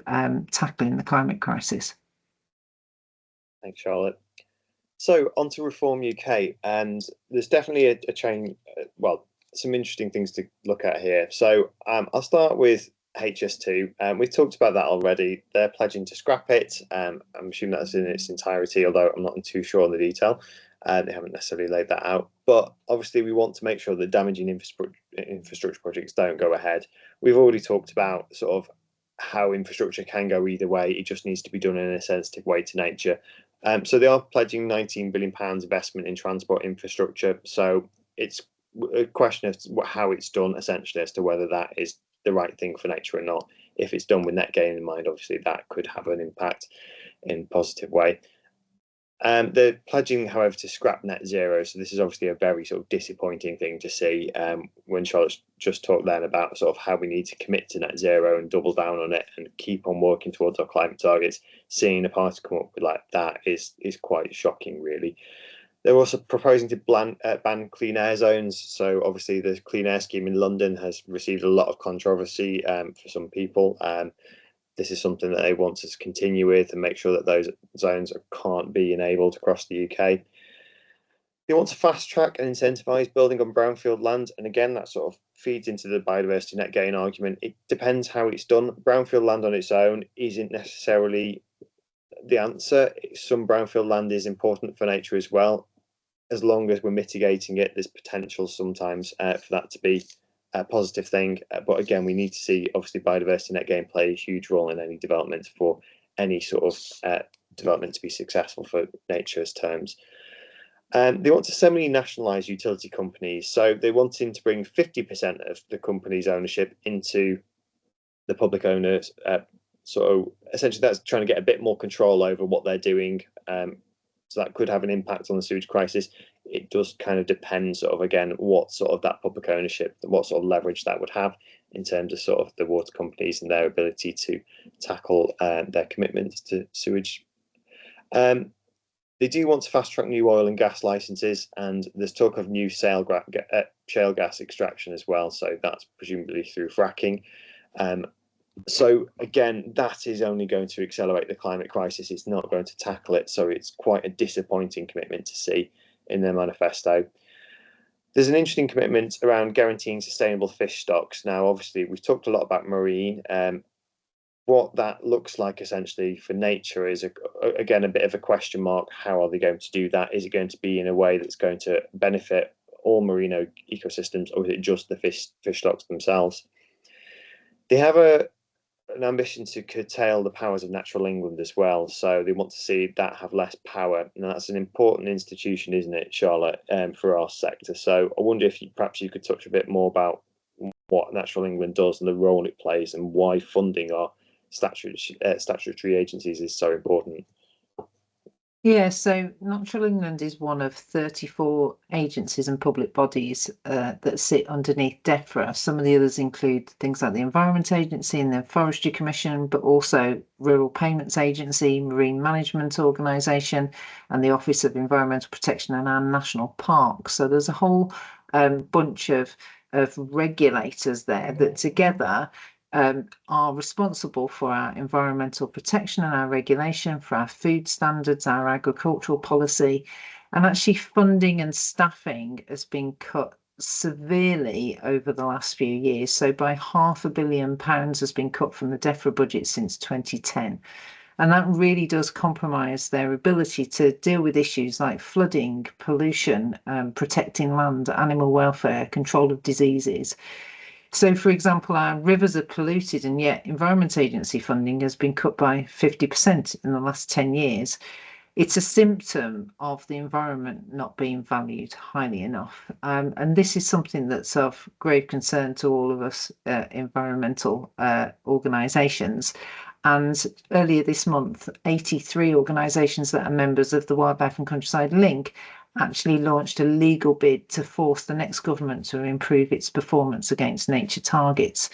S1: tackling the climate crisis.
S2: Thanks, Charlotte. So on to Reform UK, and there's definitely a change, well, some interesting things to look at here. So I'll start with HS2. We've talked about that already. They're pledging to scrap it. I'm assuming that's in its entirety, although I'm not too sure on the detail. They haven't necessarily laid that out. But obviously we want to make sure that damaging infrastructure projects don't go ahead. We've already talked about sort of how infrastructure can go either way. It just needs to be done in a sensitive way to nature. So they are pledging £19 billion investment in transport infrastructure. So it's a question of how it's done, essentially, as to whether that is the right thing for nature or not. If it's done with net gain in mind, obviously that could have an impact in a positive way. They're pledging, however, to scrap net zero. So this is obviously a very sort of disappointing thing to see. When Charlotte just talked then about sort of how we need to commit to net zero and double down on it and keep on working towards our climate targets, seeing a party come up with like that is quite shocking, really. They're also proposing to ban clean air zones. So obviously the clean air scheme in London has received a lot of controversy for some people. This is something that they want to continue with and make sure that those zones can't be enabled across the UK. They want to fast track and incentivise building on brownfield land. And again, that sort of feeds into the biodiversity net gain argument. It depends how it's done. Brownfield land on its own isn't necessarily the answer. Some brownfield land is important for nature as well. As long as we're mitigating it, there's potential sometimes for that to be a positive thing. But again, we need to see obviously biodiversity net gain play a huge role in any development for any sort of development to be successful for nature's terms. They want to semi-nationalise utility companies. So they're wanting to bring 50% of the company's ownership into the public owners. So essentially that's trying to get a bit more control over what they're doing. So that could have an impact on the sewage crisis. It does kind of depend sort of, again, what sort of that public ownership, what sort of leverage that would have in terms of sort of the water companies and their ability to tackle their commitments to sewage. They do want to fast track new oil and gas licenses, and there's talk of new shale gas extraction as well. So that's presumably through fracking. So again, that is only going to accelerate the climate crisis. It's not going to tackle it. So it's quite a disappointing commitment to see in their manifesto. There's an interesting commitment around guaranteeing sustainable fish stocks. Now, obviously, we've talked a lot about marine. What that looks like essentially for nature is, again, a bit of a question mark. How are they going to do that? Is it going to be in a way that's going to benefit all marine ecosystems, or is it just the fish stocks themselves? They have an ambition to curtail the powers of Natural England as well. So they want to see that have less power. And that's an important institution, isn't it, Charlotte, for our sector? So I wonder if perhaps you could touch a bit more about what Natural England does and the role it plays, and why funding our statutory agencies is so important.
S1: Yeah, so Natural England is one of 34 agencies and public bodies that sit underneath DEFRA. Some of the others include things like the Environment Agency and the Forestry Commission, but also Rural Payments Agency, Marine Management Organisation, and the Office of Environmental Protection and our National Parks. So there's a whole bunch of regulators there that together are responsible for our environmental protection and our regulation, for our food standards, our agricultural policy, and actually funding and staffing has been cut severely over the last few years. So by £500 million has been cut from the DEFRA budget since 2010. And that really does compromise their ability to deal with issues like flooding, pollution, protecting land, animal welfare, control of diseases. So, for example, our rivers are polluted, and yet Environment Agency funding has been cut by 50% in the last 10 years. It's a symptom of the environment not being valued highly enough. And this is something that's of grave concern to all of us environmental organisations. And earlier this month, 83 organisations that are members of the Wildlife and Countryside Link actually launched a legal bid to force the next government to improve its performance against nature targets.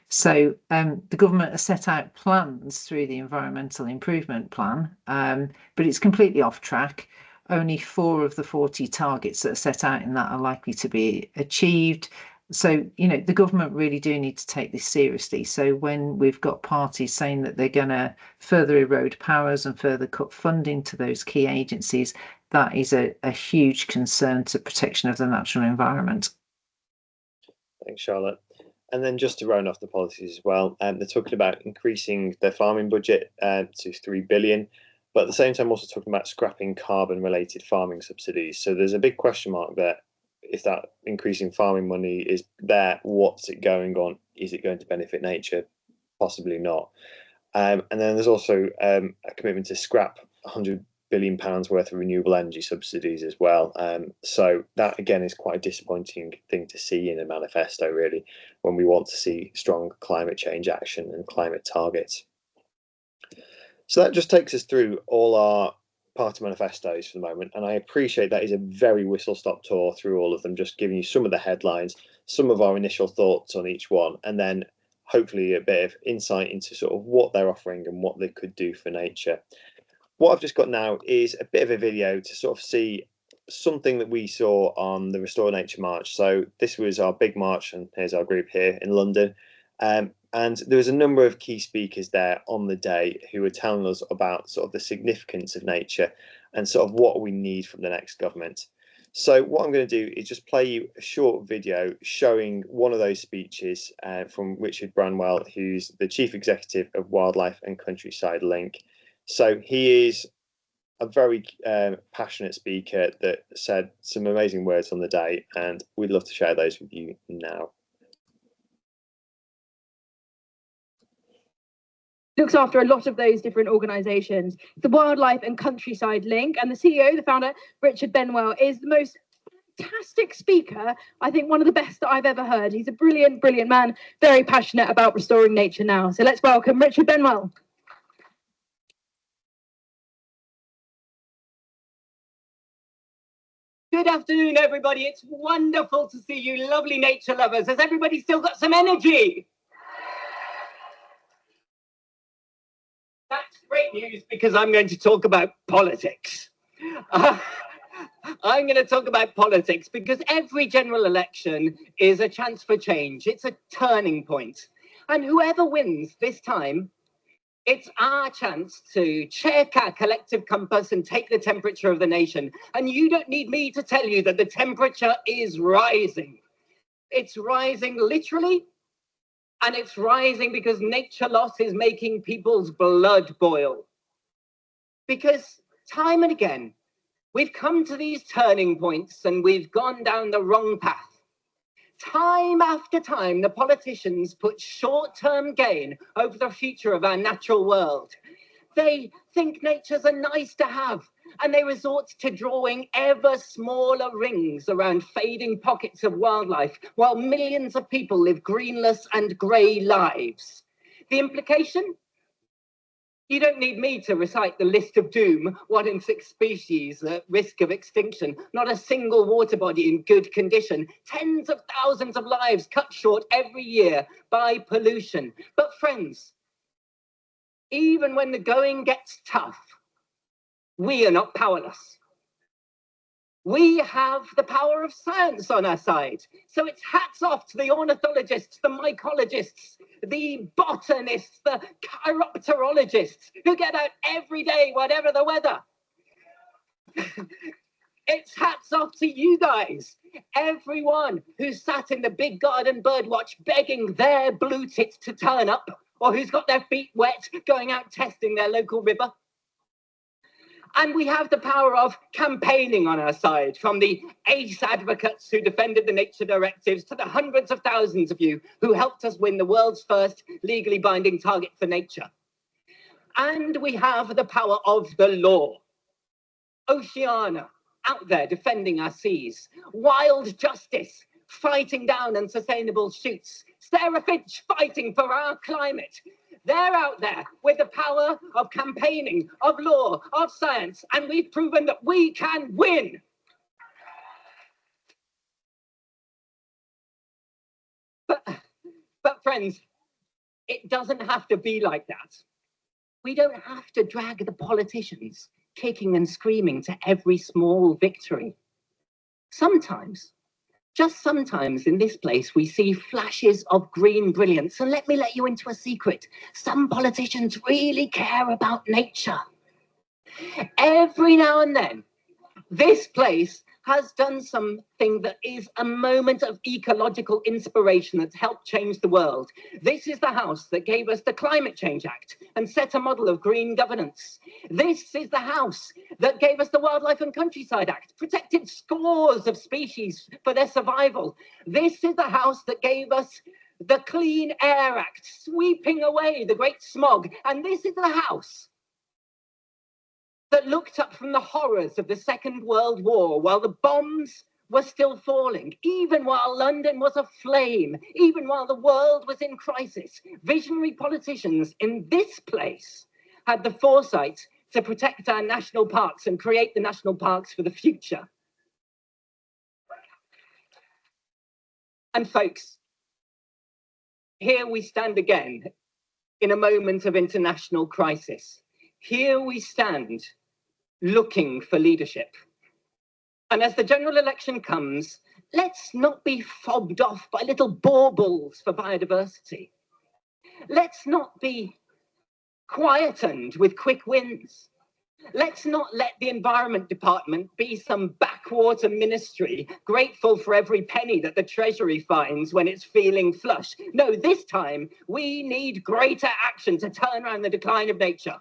S1: So the government has set out plans through the Environmental Improvement Plan, but it's completely off track. Only 4 of the 40 targets that are set out in that are likely to be achieved. So, you know, the government really do need to take this seriously. So when we've got parties saying that they're going to further erode powers and further cut funding to those key agencies, that is a huge concern to protection of the natural environment.
S2: Thanks, Charlotte. And then just to round off the policies as well, they're talking about increasing their farming budget to 3 billion, but at the same time also talking about scrapping carbon-related farming subsidies. So there's a big question mark there. If that increasing farming money is there, what's it going on? Is it going to benefit nature? Possibly not. And then there's also a commitment to scrap £100 billion worth of renewable energy subsidies as well. So that again is quite a disappointing thing to see in a manifesto, really, when we want to see strong climate change action and climate targets. So that just takes us through all our party manifestos for the moment, and I appreciate that is a very whistle-stop tour through all of them, just giving you some of the headlines, some of our initial thoughts on each one, and then hopefully a bit of insight into sort of what they're offering and what they could do for nature. What I've just got now is a bit of a video to sort of see something that we saw on the Restore Nature March. So this was our big march, and here's our group here in London. And there was a number of key speakers there on the day who were telling us about sort of the significance of nature and sort of what we need from the next government. So what I'm going to do is just play you a short video showing one of those speeches from Richard Branwell, who's the Chief Executive of Wildlife and Countryside Link. So he is a very passionate speaker that said some amazing words on the day, and we'd love to share those with you now.
S6: Looks after a lot of those different organisations. The Wildlife and Countryside Link, and the CEO, the founder, Richard Benwell, is the most fantastic speaker. I think one of the best that I've ever heard. He's a brilliant, brilliant man, very passionate about restoring nature now. So let's welcome Richard Benwell.
S7: Good afternoon, everybody. It's wonderful to see you lovely nature lovers. Has everybody still got some energy? That's great news, because I'm going to talk about politics. I'm going to talk about politics because every general election is a chance for change. It's a turning point. And whoever wins this time, it's our chance to check our collective compass and take the temperature of the nation. And you don't need me to tell you that the temperature is rising. It's rising literally, and it's rising because nature loss is making people's blood boil. Because time and again, we've come to these turning points and we've gone down the wrong path. Time after time, the politicians put short-term gain over the future of our natural world. They think nature's a nice to have, and they resort to drawing ever smaller rings around fading pockets of wildlife, while millions of people live greenless and grey lives. The implication? You don't need me to recite the list of doom, 1 in 6 species at risk of extinction, not a single water body in good condition, tens of thousands of lives cut short every year by pollution. But friends, even when the going gets tough, we are not powerless. We have the power of science on our side. So it's hats off to the ornithologists, the mycologists, the botanists, the chiropterologists who get out every day, whatever the weather. It's hats off to you guys, everyone who sat in the big garden birdwatch begging their blue tits to turn up, or who's got their feet wet going out testing their local river. And we have the power of campaigning on our side, from the ace advocates who defended the nature directives to the hundreds of thousands of you who helped us win the world's first legally binding target for nature. And we have the power of the law. Oceana, out there defending our seas. Wild Justice, fighting down unsustainable shoots. Sarah Finch, fighting for our climate. They're out there with the power of campaigning, of law, of science, and we've proven that we can win. But friends, it doesn't have to be like that. We don't have to drag the politicians kicking and screaming to every small victory. Sometimes, just sometimes in this place, we see flashes of green brilliance. And let me let you into a secret. Some politicians really care about nature. Every now and then, this place has done something that is a moment of ecological inspiration that's helped change the world. This is the house that gave us the Climate Change Act and set a model of green governance. This is the house that gave us the Wildlife and Countryside Act, protected scores of species for their survival. This is the house that gave us the Clean Air Act, sweeping away the great smog. And this is the house that looked up from the horrors of the Second World War while the bombs were still falling, even while London was aflame, even while the world was in crisis. Visionary politicians in this place had the foresight to protect our national parks and create the national parks for the future. And folks, here we stand again in a moment of international crisis. Here we stand looking for leadership. And as the general election comes, let's not be fobbed off by little baubles for biodiversity. Let's not be quietened with quick wins. Let's not let the Environment Department be some backwater ministry grateful for every penny that the Treasury finds when it's feeling flush. No, this time we need greater action to turn around the decline of nature.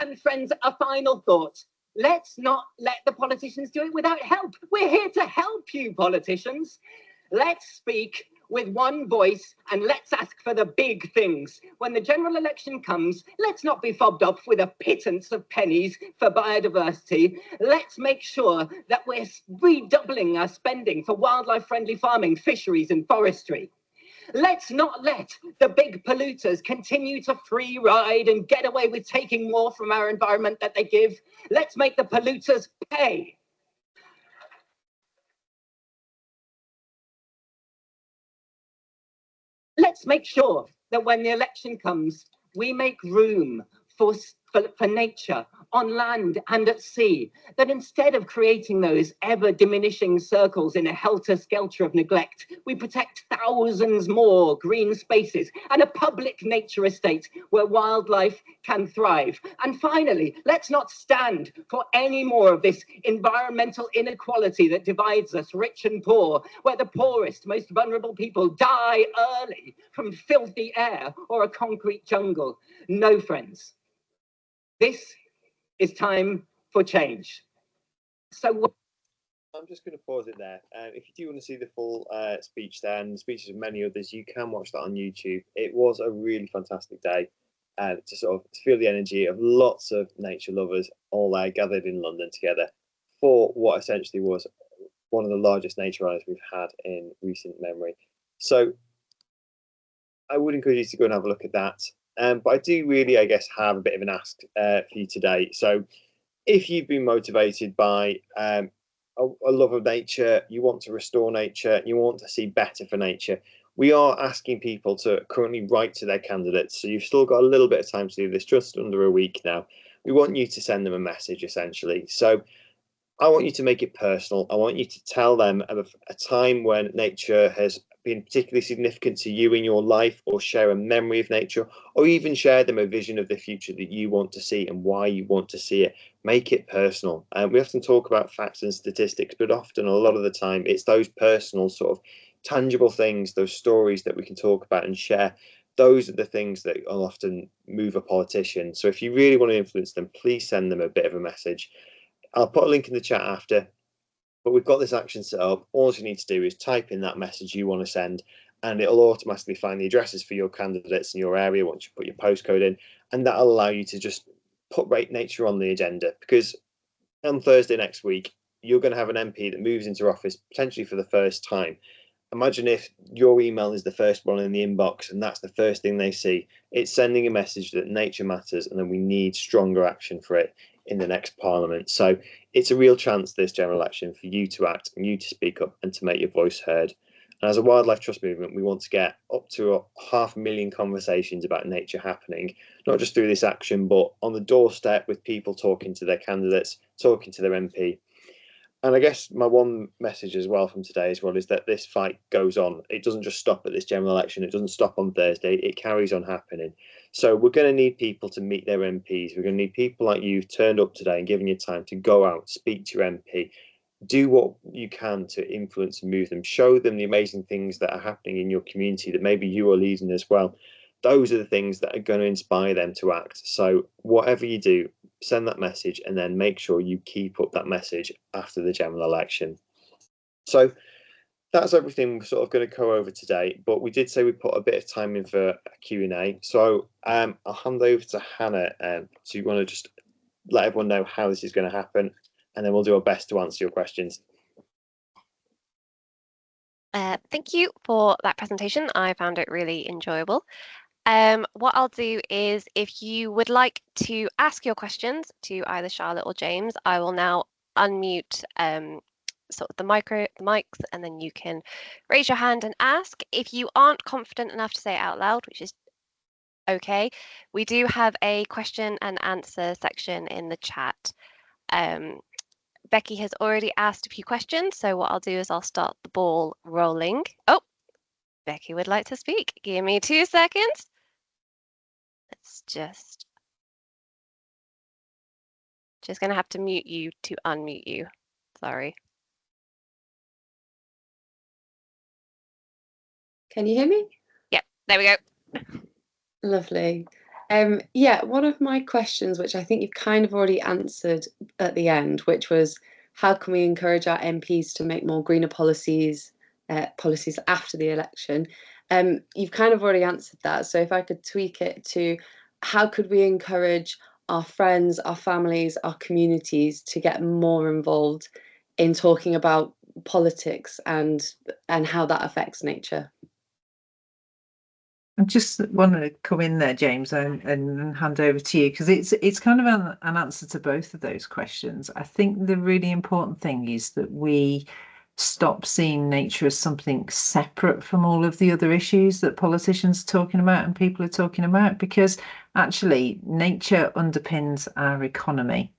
S7: And friends, a final thought. Let's not let the politicians do it without help. We're here to help you, politicians. Let's speak with one voice and let's ask for the big things. When the general election comes, let's not be fobbed off with a pittance of pennies for biodiversity. Let's make sure that we're redoubling our spending for wildlife-friendly farming, fisheries and forestry. Let's not let the big polluters continue to free ride and get away with taking more from our environment that they give. Let's make the polluters pay. Let's make sure that when the election comes, we make room for for nature on land and at sea, that instead of creating those ever diminishing circles in a helter-skelter of neglect, we protect thousands more green spaces and a public nature estate where wildlife can thrive. And finally, let's not stand for any more of this environmental inequality that divides us, rich and poor, where the poorest, most vulnerable people die early from filthy air or a concrete jungle. No, friends. This is time for change. So
S2: I'm just going to pause it there. If you do want to see the full speech there and the speeches of many others, you can watch that on YouTube. It was a really fantastic day to sort of feel the energy of lots of nature lovers all there gathered in London together for what essentially was one of the largest nature rallies we've had in recent memory. So I would encourage you to go and have a look at that. But I do really, I guess, have a bit of an ask for you today. So if you've been motivated by a love of nature, you want to restore nature, you want to see better for nature, we are asking people to currently write to their candidates. So you've still got a little bit of time to do this, just under a week now. We want you to send them a message, essentially. So I want you to make it personal. I want you to tell them of a time when nature has been particularly significant to you in your life, or share a memory of nature, or even share them a vision of the future that you want to see and why you want to see it. Make it personal. We often talk about facts and statistics, but often, a lot of the time, it's those personal sort of tangible things, those stories that we can talk about and share. Those are the things that will often move a politician. So if you really want to influence them, please send them a bit of a message. I'll put a link in the chat after, but we've got this action set up. All you need to do is type in that message you want to send, and it'll automatically find the addresses for your candidates in your area once you put your postcode in, and that'll allow you to just put nature on the agenda. Because on Thursday next week, you're going to have an MP that moves into office potentially for the first time. Imagine if your email is the first one in the inbox and that's the first thing they see. It's sending a message that nature matters and that we need stronger action for it in the next parliament. So it's a real chance, this general election, for you to act and you to speak up and to make your voice heard. And as a Wildlife Trust movement, we want to get up to 500,000 conversations about nature happening, not just through this action, but on the doorstep with people talking to their candidates, talking to their MP. And I guess my one message as well from today as well is that this fight goes on. It doesn't just stop at this general election. It doesn't stop on Thursday. It carries on happening. So we're going to need people to meet their MPs. We're going to need people like you turned up today and given you time to go out, speak to your MP, do what you can to influence and move them. Show them the amazing things that are happening in your community that maybe you are leading as well. Those are the things that are going to inspire them to act. So whatever you do, send that message and then make sure you keep up that message after the general election. So that's everything we're sort of going to go over today, but we did say we put a bit of time in for a Q&A. So I'll hand over to Hannah. So you want to just let everyone know how this is going to happen, and then we'll do our best to answer your questions.
S8: Thank you for that presentation. I found it really enjoyable. What I'll do is, if you would like to ask your questions to either Charlotte or James, I will now unmute sort of the mics, and then you can raise your hand and ask. If you aren't confident enough to say it out loud, which is okay, we do have a question and answer section in the chat. Becky has already asked a few questions, so what I'll do is I'll start the ball rolling. Oh, Becky would like to speak. Give me 2 seconds. Let's just going to have to mute you to unmute you. Sorry.
S9: Can you hear me?
S8: Yep, there we go.
S9: Lovely. Yeah, one of my questions, which I think you've kind of already answered at the end, which was how can we encourage our MPs to make more greener policies after the election? You've kind of already answered that. So if I could tweak it to how could we encourage our friends, our families, our communities to get more involved in talking about politics and how that affects nature?
S1: I just want to come in there, James, and hand over to you, because it's kind of an answer to both of those questions. I think the really important thing is that we stop seeing nature as something separate from all of the other issues that politicians are talking about and people are talking about, because actually nature underpins our economy.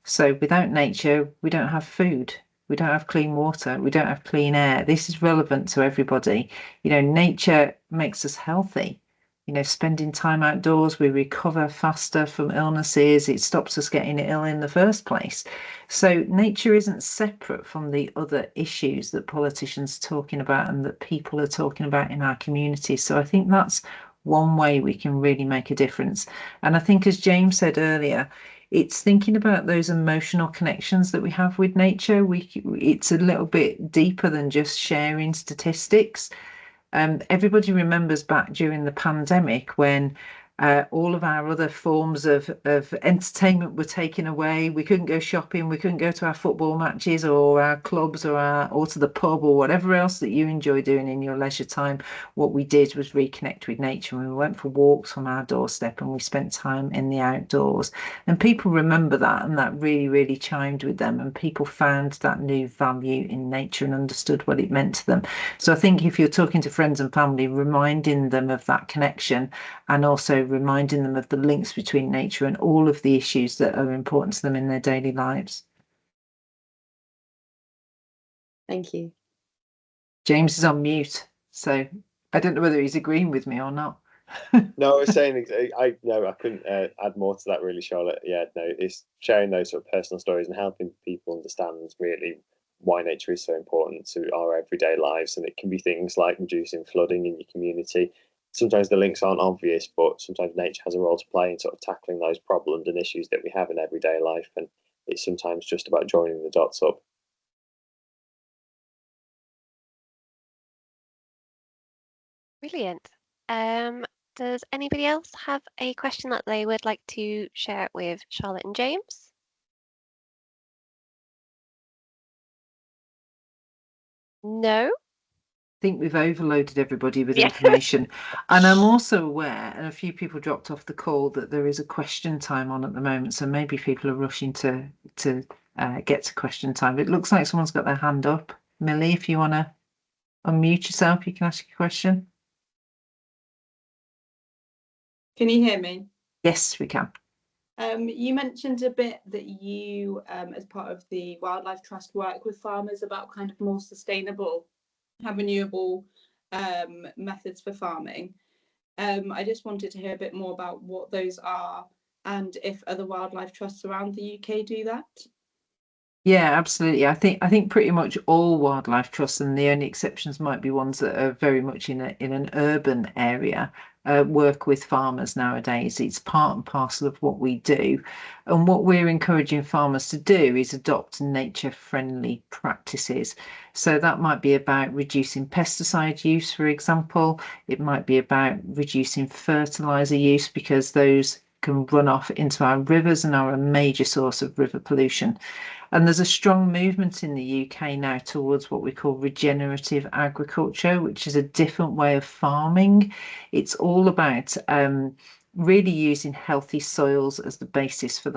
S1: So without nature, we don't have food, we don't have clean water, we don't have clean air. This is relevant to everybody. You know, nature makes us healthy. You know, spending time outdoors, we recover faster from illnesses. It stops us getting ill in the first place. So nature isn't separate from the other issues that politicians are talking about and that people are talking about in our community. So I think that's one way we can really make a difference. And I think, as James said earlier, it's thinking about those emotional connections that we have with nature. It's a little bit deeper than just sharing statistics. Everybody remembers back during the pandemic when all of our other forms of entertainment were taken away. We couldn't go shopping, we couldn't go to our football matches or our clubs or to the pub or whatever else that you enjoy doing in your leisure time. What we did was reconnect with nature. We went for walks on our doorstep and we spent time in the outdoors. And people remember that, and that really, really chimed with them. And people found that new value in nature and understood what it meant to them. So I think if you're talking to friends and family, reminding them of that connection and also reminding them of the links between nature and all of the issues that are important to them in their daily lives.
S9: Thank you.
S1: James is on mute, so I don't know whether he's agreeing with me or not.
S2: No, I was saying I couldn't add more to that really, Charlotte. Yeah, no, it's sharing those sort of personal stories and helping people understand really why nature is so important to our everyday lives. And it can be things like reducing flooding in your community. Sometimes the links aren't obvious, but sometimes nature has a role to play in sort of tackling those problems and issues that we have in everyday life. And it's sometimes just about joining the dots up.
S8: Brilliant. Does anybody else have a question that they would like to share with Charlotte and James? No?
S1: I think we've overloaded everybody with information. And I'm also aware, and a few people dropped off the call, that there is a question time on at the moment. So maybe people are rushing to get to question time. It looks like someone's got their hand up. Millie, if you want to unmute yourself, you can ask your question.
S10: Can you hear me?
S1: Yes, we can.
S10: You mentioned a bit that you, as part of the Wildlife Trust, work with farmers about kind of more sustainable and renewable methods for farming. I just wanted to hear a bit more about what those are and if other wildlife trusts around the UK do that.
S1: Yeah, absolutely. I think pretty much all wildlife trusts, and the only exceptions might be ones that are very much in an urban area, work with farmers nowadays. It's part and parcel of what we do. And what we're encouraging farmers to do is adopt nature-friendly practices. So that might be about reducing pesticide use, for example. It might be about reducing fertilizer use, because those can run off into our rivers and are a major source of river pollution. And there's a strong movement in the UK now towards what we call regenerative agriculture, which is a different way of farming. It's all about really using healthy soils as the basis for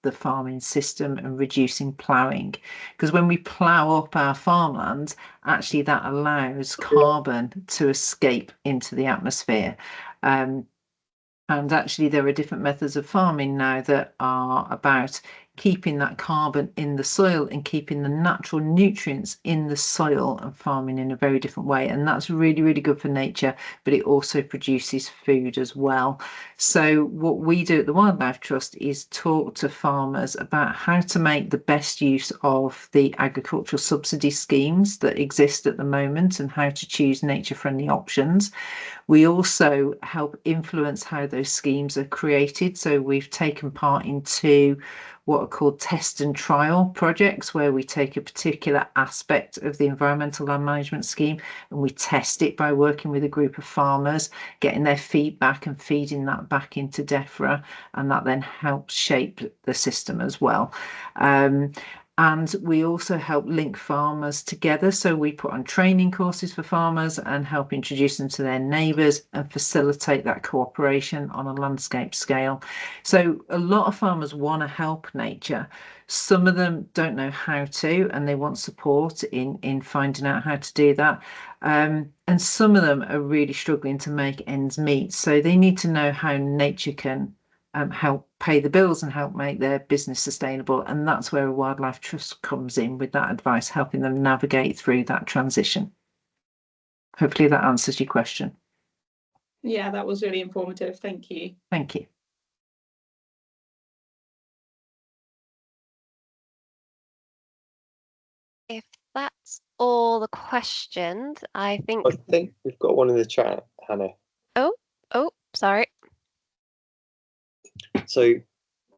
S1: the farming system and reducing ploughing. Because when we plough up our farmland, actually that allows carbon to escape into the atmosphere. And actually there are different methods of farming now that are about keeping that carbon in the soil and keeping the natural nutrients in the soil and farming in a very different way. And that's really, really good for nature, but it also produces food as well. So what we do at the Wildlife Trust is talk to farmers about how to make the best use of the agricultural subsidy schemes that exist at the moment and how to choose nature-friendly options. We also help influence how those schemes are created. So we've taken part in 2 what are called test and trial projects, where we take a particular aspect of the environmental land management scheme and we test it by working with a group of farmers, getting their feedback and feeding that back into DEFRA, and that then helps shape the system as well. And we also help link farmers together. So we put on training courses for farmers and help introduce them to their neighbours and facilitate that cooperation on a landscape scale. So a lot of farmers want to help nature. Some of them don't know how to, and they want support in finding out how to do that. And some of them are really struggling to make ends meet. So they need to know how nature can help pay the bills and help make their business sustainable. And that's where a wildlife trust comes in with that advice, helping them navigate through that transition. Hopefully that answers your question.
S10: Yeah, that was really informative. Thank you.
S1: Thank you.
S8: If that's all the questions, I think
S2: we've got one in the chat, Hannah.
S8: Oh, sorry.
S2: So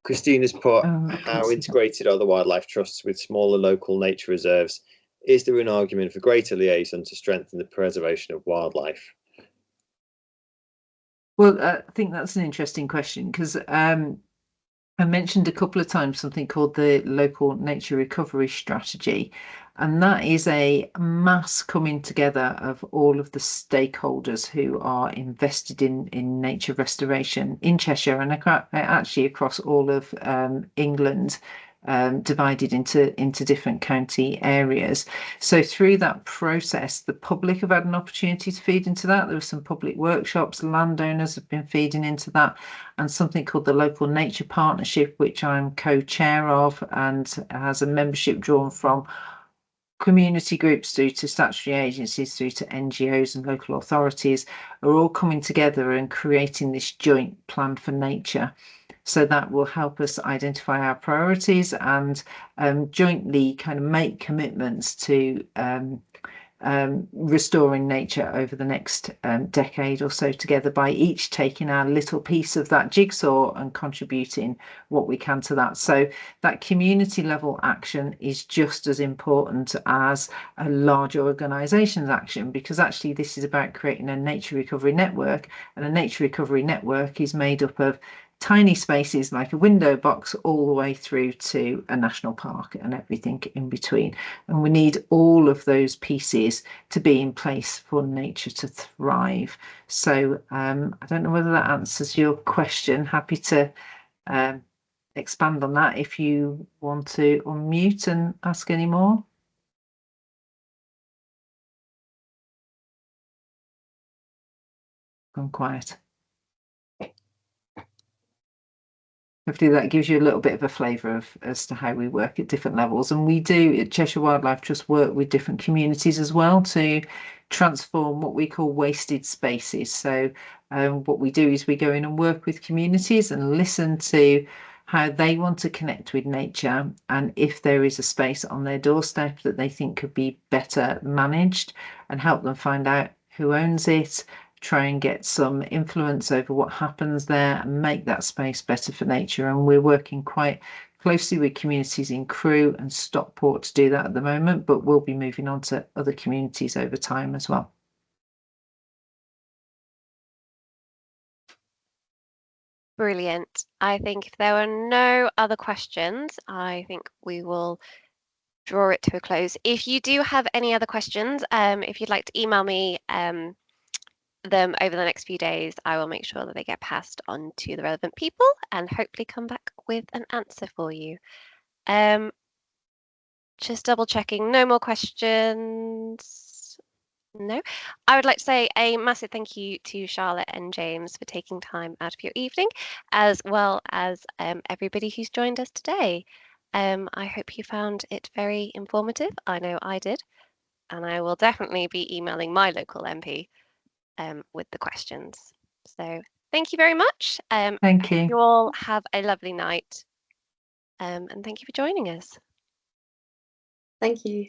S2: Christina's put,
S1: I
S2: how
S1: can't see
S2: integrated are the wildlife trusts with smaller local nature reserves? Is there an argument for greater liaison to strengthen the preservation of wildlife?
S1: Well, I think that's an interesting question, because I mentioned a couple of times something called the Local Nature Recovery Strategy, and that is a mass coming together of all of the stakeholders who are invested in nature restoration in Cheshire and actually across all of England, divided into different county areas. So through that process, the public have had an opportunity to feed into that. There were some public workshops, landowners have been feeding into that, and something called the Local Nature Partnership, which I'm co-chair of, and has a membership drawn from community groups through to statutory agencies through to NGOs and local authorities, are all coming together and creating this joint plan for nature. So that will help us identify our priorities and jointly kind of make commitments to restoring nature over the next decade or so together, by each taking our little piece of that jigsaw and contributing what we can to that. So that community level action is just as important as a large organisation's action, because actually this is about creating a nature recovery network, and a nature recovery network is made up of tiny spaces like a window box all the way through to a national park and everything in between. And we need all of those pieces to be in place for nature to thrive. So I don't know whether that answers your question. Happy to expand on that if you want to unmute and ask any more. Gone quiet. Hopefully that gives you a little bit of a flavour of as to how we work at different levels. And we do at Cheshire Wildlife Trust work with different communities as well to transform what we call wasted spaces. So what we do is we go in and work with communities and listen to how they want to connect with nature, and if there is a space on their doorstep that they think could be better managed, and help them find out who owns it, try and get some influence over what happens there and make that space better for nature. And we're working quite closely with communities in Crewe and Stockport to do that at the moment, but we'll be moving on to other communities over time as well.
S8: Brilliant. I think if there are no other questions, I think we will draw it to a close. If you do have any other questions, if you'd like to email me them over the next few days, I will make sure that they get passed on to the relevant people and hopefully come back with an answer for you. Just double checking, no more questions. No. I would like to say a massive thank you to Charlotte and James for taking time out of your evening, as well as everybody who's joined us today. I hope you found it very informative. I know I did, and I will definitely be emailing my local MP with the questions. So thank you very much.
S1: Thank you.
S8: You all have a lovely night, and thank you for joining us.
S9: Thank you.